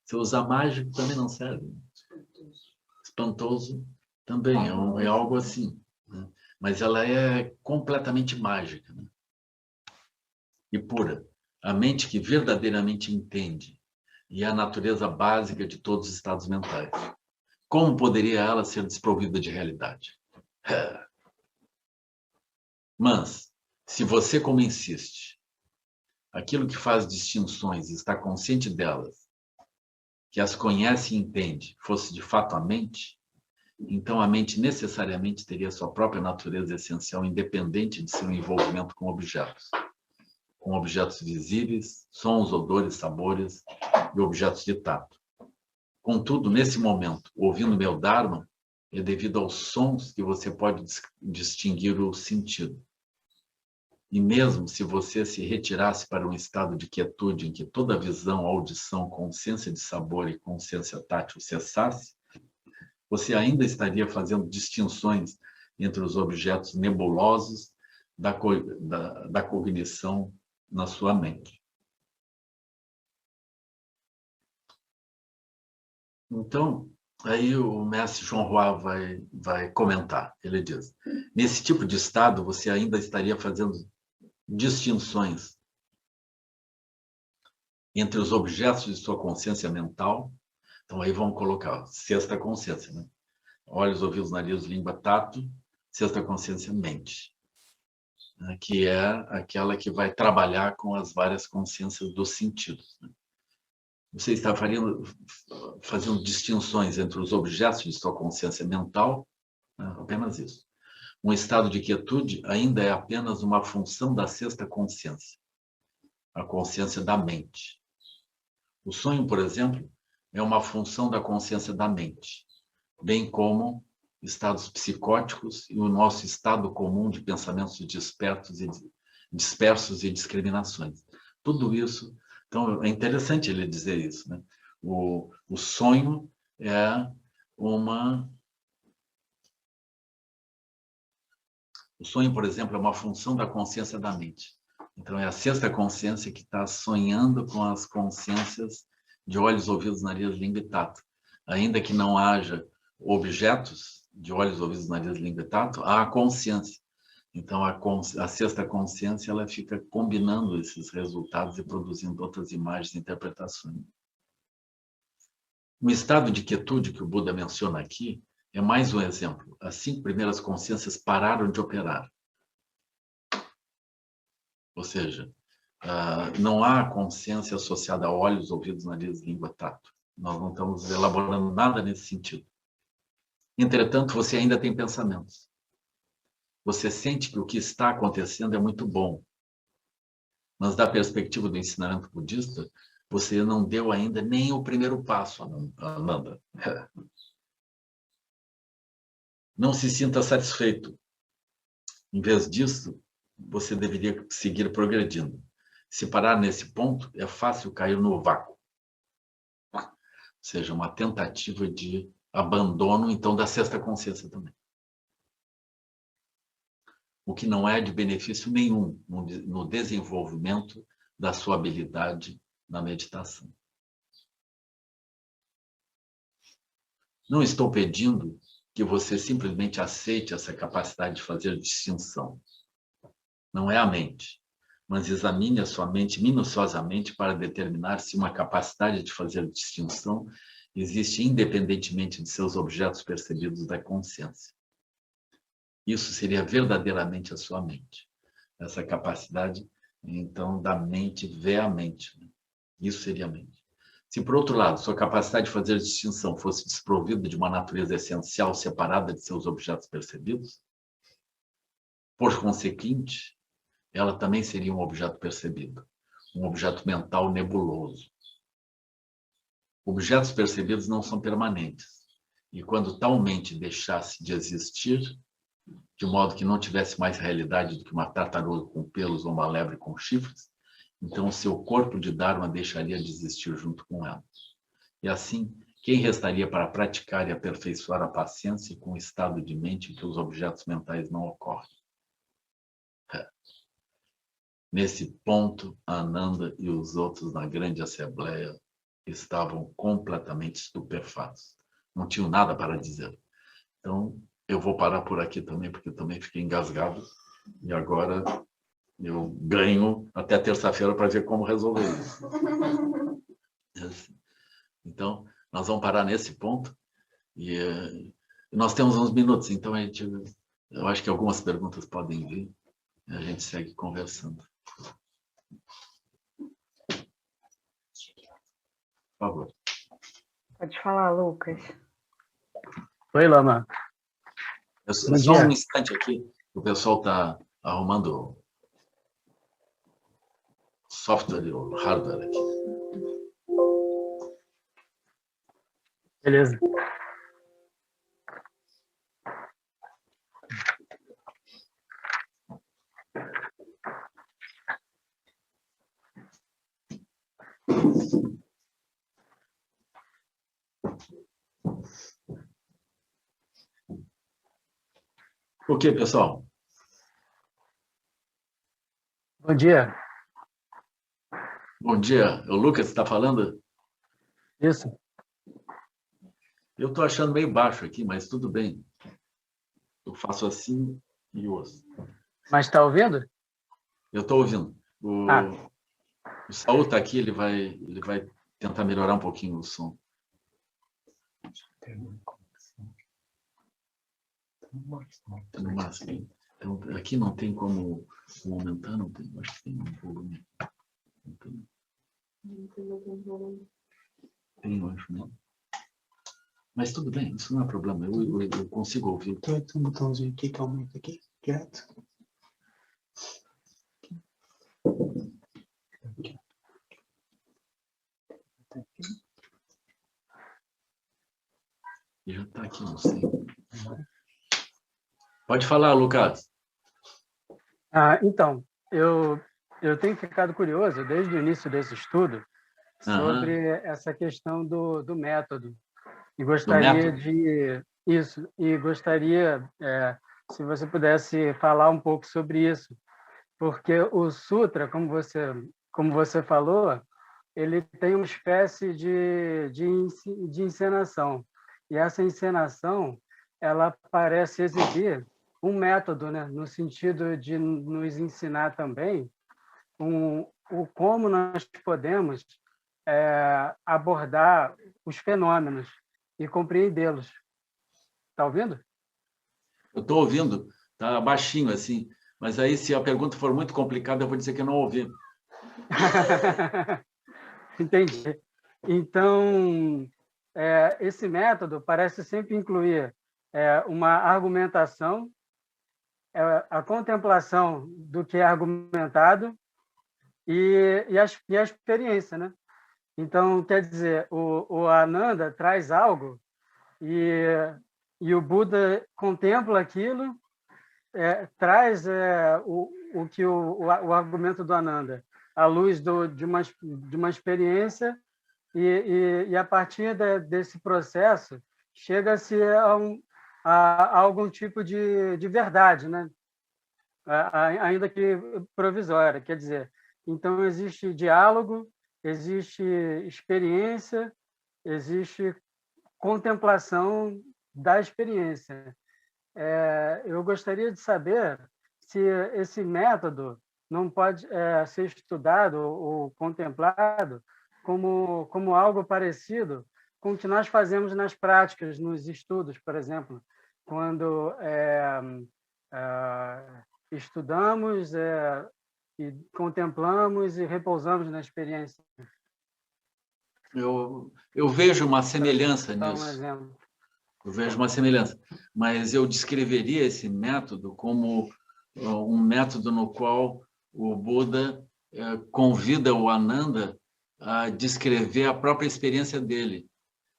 se eu usar mágico também não serve. Espantoso também, é algo assim. Né? Mas ela é completamente mágica, né? E pura. A mente que verdadeiramente entende e é a natureza básica de todos os estados mentais. Como poderia ela ser desprovida de realidade? Mas, se você, como insiste, aquilo que faz distinções e está consciente delas, que as conhece e entende, fosse de fato a mente, então a mente necessariamente teria sua própria natureza essencial, independente de seu envolvimento com objetos visíveis, sons, odores, sabores e objetos de tato. Contudo, nesse momento, ouvindo meu Dharma, é devido aos sons que você pode distinguir o sentido. E mesmo se você se retirasse para um estado de quietude em que toda visão, audição, consciência de sabor e consciência tátil cessasse, você ainda estaria fazendo distinções entre os objetos nebulosos da cognição na sua mente. Então, aí o mestre João Roy vai comentar. Ele diz, nesse tipo de estado, você ainda estaria fazendo distinções entre os objetos de sua consciência mental. Então, aí vamos colocar sexta consciência, né? Olhos, ouvidos, nariz, língua, tato, sexta consciência, mente, né? Que é aquela que vai trabalhar com as várias consciências dos sentidos. Né? Você está fazendo distinções entre os objetos de sua consciência mental, né? Apenas isso. Um estado de quietude ainda é apenas uma função da sexta consciência, a consciência da mente. O sonho, por exemplo, é uma função da consciência da mente, bem como estados psicóticos e o nosso estado comum de pensamentos dispersos e discriminações. Tudo isso, então é interessante ele dizer isso, né? O sonho é uma... O sonho, por exemplo, é uma função da consciência da mente. Então, é a sexta consciência que está sonhando com as consciências de olhos, ouvidos, nariz, língua e tato. Ainda que não haja objetos de olhos, ouvidos, nariz, língua e tato, há a consciência. Então, a sexta consciência ela fica combinando esses resultados e produzindo outras imagens e interpretações. No estado de quietude que o Buda menciona aqui, é mais um exemplo. As 5 primeiras consciências pararam de operar. Ou seja, não há consciência associada a olhos, ouvidos, nariz, língua, tato. Nós não estamos elaborando nada nesse sentido. Entretanto, você ainda tem pensamentos. Você sente que o que está acontecendo é muito bom. Mas, da perspectiva do ensinamento budista, você não deu ainda nem o primeiro passo, Ananda. Não se sinta satisfeito. Em vez disso, você deveria seguir progredindo. Se parar nesse ponto, é fácil cair no vácuo. Ou seja, uma tentativa de abandono, então, da sexta consciência também. O que não é de benefício nenhum no desenvolvimento da sua habilidade na meditação. Não estou pedindo que você simplesmente aceite essa capacidade de fazer distinção. Não é a mente, mas examine a sua mente minuciosamente para determinar se uma capacidade de fazer distinção existe independentemente de seus objetos percebidos da consciência. Isso seria verdadeiramente a sua mente. Essa capacidade, então, da mente ver a mente. Né? Isso seria a mente. Se, por outro lado, sua capacidade de fazer distinção fosse desprovida de uma natureza essencial separada de seus objetos percebidos, por consequente, ela também seria um objeto percebido, um objeto mental nebuloso. Objetos percebidos não são permanentes, e quando tal mente deixasse de existir, de modo que não tivesse mais realidade do que uma tartaruga com pelos ou uma lebre com chifres, então o seu corpo de Dharma deixaria de existir junto com ela. E assim, quem restaria para praticar e aperfeiçoar a paciência com o estado de mente em que os objetos mentais não ocorrem? Nesse ponto, Ananda e os outros na grande assembleia estavam completamente estupefatos. Não tinham nada para dizer. Então, eu vou parar por aqui também, porque eu também fiquei engasgado. E agora eu ganho até terça-feira para ver como resolver isso. Então, nós vamos parar nesse ponto. E nós temos uns minutos, então eu acho que algumas perguntas podem vir. E a gente segue conversando. Por favor. Pode falar, Lucas. Oi, Lama. Só um instante aqui. O pessoal está arrumando o software e o hardware aqui. Beleza. O que, pessoal? Bom dia. Bom dia. O Lucas está falando? Isso. Eu estou achando meio baixo aqui, mas tudo bem. Eu faço assim e ouço. Mas está ouvindo? Eu estou ouvindo. O Saul está aqui, ele vai tentar melhorar um pouquinho o som. No máximo. Então, aqui não tem como aumentar, não tem. Acho que tem um volume. Tem, eu acho, né? Mas tudo bem, isso não é problema. Eu consigo ouvir. Tem um botãozinho aqui que aumenta aqui, direto. Já está aqui, não sei. Pode falar, Lucas. Então, eu tenho ficado curioso desde o início desse estudo sobre essa questão do método. E gostaria se você pudesse falar um pouco sobre isso, porque o sutra, como você falou, ele tem uma espécie de encenação, e essa encenação ela parece exibir um método, né, no sentido de nos ensinar também o como nós podemos abordar os fenômenos e compreendê-los. Está ouvindo? Eu estou ouvindo, está baixinho assim, mas aí se a pergunta for muito complicada, eu vou dizer que eu não ouvi. Entendi. Então, esse método parece sempre incluir uma argumentação, a contemplação do que é argumentado e a experiência, né? Então, quer dizer, o Ananda traz algo e o Buda contempla aquilo, traz o que o argumento do Ananda, à luz de uma experiência, e a partir desse processo chega-se a algum tipo de verdade, né? Ainda que provisória. Quer dizer, então existe diálogo, existe experiência, existe contemplação da experiência. Eu gostaria de saber se esse método não pode ser estudado ou contemplado como algo parecido com o que nós fazemos nas práticas, nos estudos, por exemplo, quando estudamos e contemplamos e repousamos na experiência. Eu vejo uma semelhança nisso. Um exemplo. Eu vejo uma semelhança, mas eu descreveria esse método como um método no qual o Buda convida o Ananda a descrever a própria experiência dele.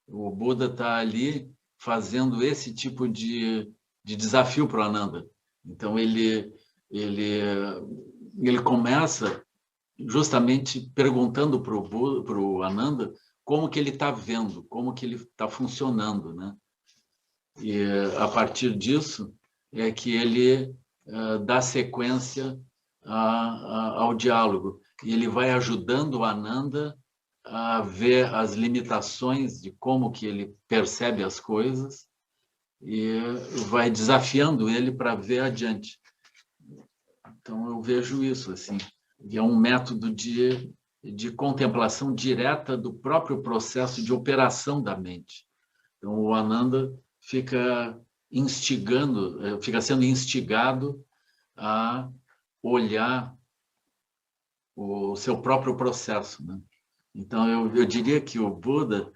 O Buda está ali fazendo esse tipo de desafio para o Ananda. Então, ele começa justamente perguntando para o Ananda como que ele está vendo, como que ele está funcionando, né? E, a partir disso, é que ele dá sequência ao diálogo. E ele vai ajudando o Ananda a ver as limitações de como que ele percebe as coisas e vai desafiando ele para ver adiante. Então, eu vejo isso, assim, que é um método de contemplação direta do próprio processo de operação da mente. Então, o Ananda fica sendo instigado a olhar o seu próprio processo, né? Então, eu diria que o Buda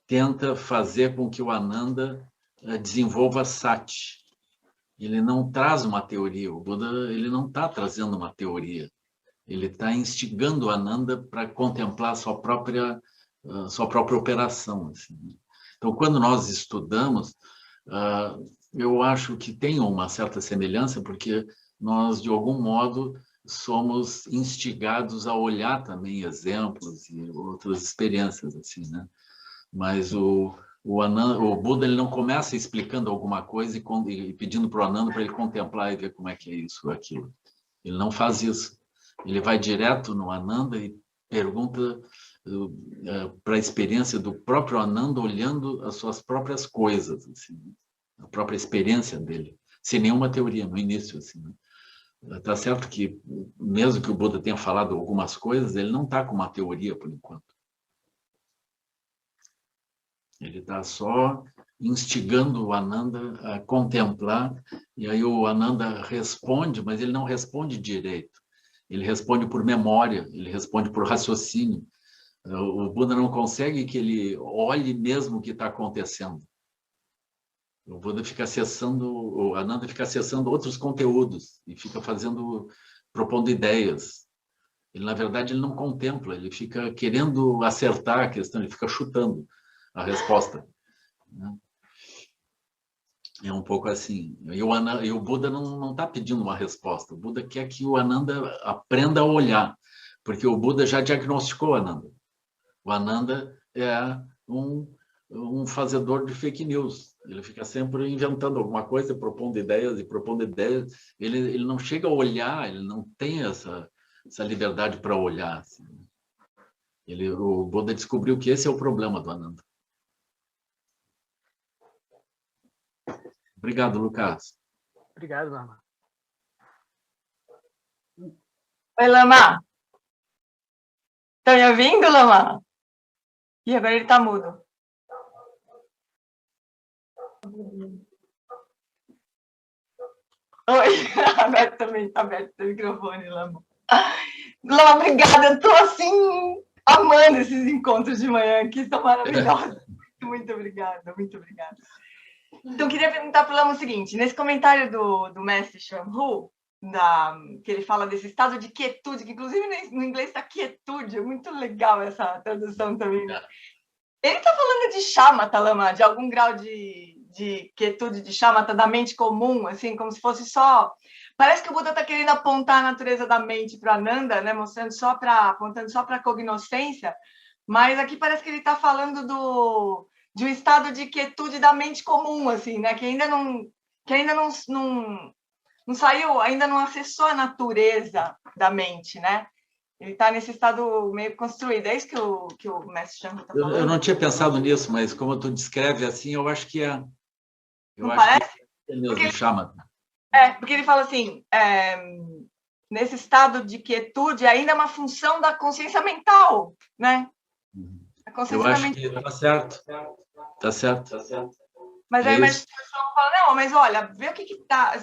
tenta fazer com que o Ananda desenvolva sati. Ele não traz uma teoria, o Buda ele não está trazendo uma teoria, ele está instigando o Ananda para contemplar a sua própria operação. Assim. Então, quando nós estudamos, eu acho que tem uma certa semelhança, porque nós, de algum modo, somos instigados a olhar também exemplos e outras experiências, assim, né? Mas o Buda ele não começa explicando alguma coisa e pedindo para o Ananda para ele contemplar e ver como é que é isso ou aquilo. Ele não faz isso. Ele vai direto no Ananda e pergunta para a experiência do próprio Ananda, olhando as suas próprias coisas, assim, a própria experiência dele, sem nenhuma teoria no início, assim, né? Tá certo que, mesmo que o Buda tenha falado algumas coisas, ele não está com uma teoria por enquanto. Ele está só instigando o Ananda a contemplar, e aí o Ananda responde, mas ele não responde direito. Ele responde por memória, ele responde por raciocínio. O Buda não consegue que ele olhe mesmo o que está acontecendo. O Buda fica acessando, o Ananda fica acessando outros conteúdos e fica propondo ideias. Ele, na verdade, ele não contempla, ele fica querendo acertar a questão, ele fica chutando a resposta. É um pouco assim. E o Buda não está pedindo uma resposta. O Buda quer que o Ananda aprenda a olhar, porque o Buda já diagnosticou o Ananda. O Ananda é um fazedor de fake news. Ele fica sempre inventando alguma coisa, propondo ideias e propondo ideias. Ele não chega a olhar, ele não tem essa liberdade para olhar. Assim. O Buda descobriu que esse é o problema do Ananda. Obrigado, Lucas. Obrigado, Lama. Oi, Lama. Estão me ouvindo, Lama? E agora ele está mudo. Oi, aberto também, aberto o microfone, Lama. Lama, obrigada, eu estou assim, amando esses encontros de manhã aqui, são maravilhosos. Muito obrigada, muito obrigada. Então, queria perguntar para o Lama o seguinte, nesse comentário do mestre Shamhu, que ele fala desse estado de quietude, que inclusive no inglês está quietude, é muito legal essa tradução também, né? Ele está falando de shamatha, Lama, de algum grau de quietude de shamatha, da mente comum, assim, como se fosse só... Parece que o Buda está querendo apontar a natureza da mente para Ananda, né, apontando só para a cognoscência, mas aqui parece que ele está falando de um estado de quietude da mente comum, assim, né, que ainda não saiu, ainda não acessou a natureza da mente, né? Ele está nesse estado meio construído. É isso que o mestre Shamhu está falando? Eu não tinha pensado nisso, mas como tu descreve assim, eu acho que é. Não parece? Que é mesmo, chama. Porque ele fala assim, nesse estado de quietude, ainda é uma função da consciência mental, né? A consciência eu acho mental. que está certo. Está certo. Mas aí o mestre Shamhu fala, não, mas olha, vê o que está...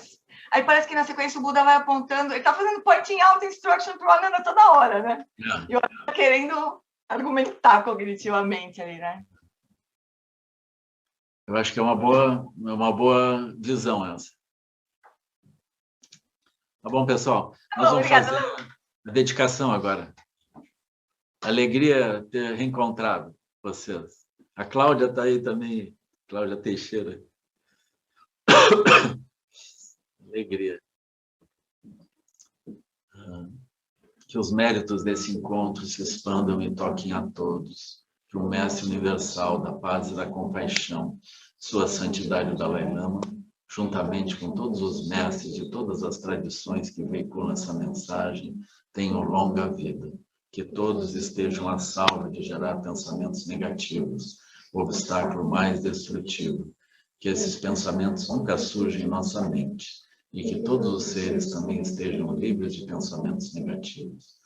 Aí parece que na sequência o Buda vai apontando, ele está fazendo pointing out instruction para o Ananda toda hora, né? E o Ananda está querendo argumentar cognitivamente ali, né? Eu acho que é uma boa visão essa. Tá bom, pessoal? Nós vamos fazer a dedicação agora. Alegria ter reencontrado vocês. A Cláudia está aí também, Cláudia Teixeira. Alegria. Que os méritos desse encontro se expandam e toquem a todos. Que o Mestre Universal da Paz e da Compaixão, Sua Santidade o Dalai Lama, juntamente com todos os mestres de todas as tradições que veiculam essa mensagem, tenham longa vida. Que todos estejam a salvo de gerar pensamentos negativos, o obstáculo mais destrutivo. Que esses pensamentos nunca surjam em nossa mente e que todos os seres também estejam livres de pensamentos negativos.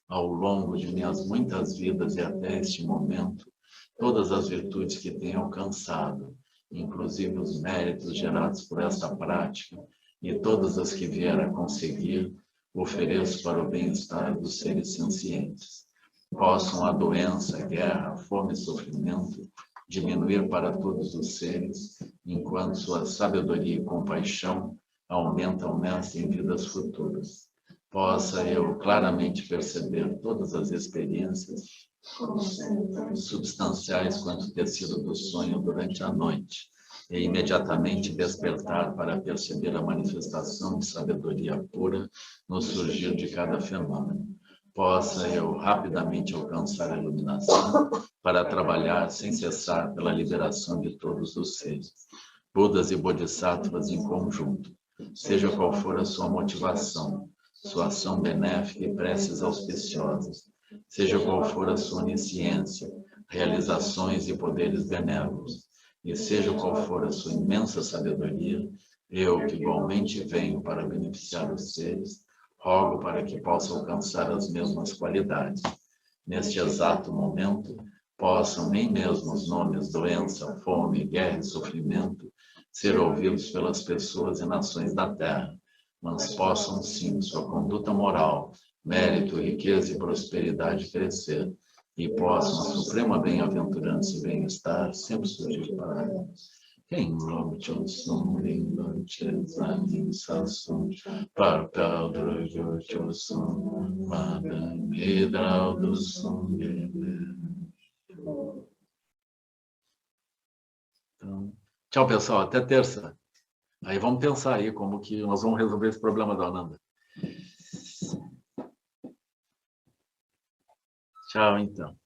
Ao longo de minhas muitas vidas e até este momento, todas as virtudes que tenho alcançado, inclusive os méritos gerados por esta prática e todas as que vier a conseguir, ofereço para o bem-estar dos seres sencientes. Possam a doença, a guerra, a fome e sofrimento diminuir para todos os seres, enquanto sua sabedoria e compaixão aumentam o Mestre em vidas futuras. Possa eu claramente perceber todas as experiências substanciais quanto tecido do sonho durante a noite e imediatamente despertar para perceber a manifestação de sabedoria pura no surgir de cada fenômeno. Possa eu rapidamente alcançar a iluminação para trabalhar sem cessar pela liberação de todos os seres, Budas e Bodhisattvas em conjunto, seja qual for a sua motivação, sua ação benéfica e preces auspiciosas, seja qual for a sua onisciência, realizações e poderes benévolos, e seja qual for a sua imensa sabedoria, eu, que igualmente venho para beneficiar os seres, rogo para que possa alcançar as mesmas qualidades. Neste exato momento, possam nem mesmo os nomes doença, fome, guerra e sofrimento ser ouvidos pelas pessoas e nações da Terra, mas possam sim sua conduta moral, mérito, riqueza e prosperidade crescer, e possam a suprema bem-aventurança e bem-estar sempre surgir para eles. Em nome de Ossum, em nome de Zanin Sassum, Parpel Drogo de Ossum, Madan Midral do Sum. Então, tchau, pessoal. Até terça. Aí vamos pensar aí como que nós vamos resolver esse problema da Ananda. Tchau, então.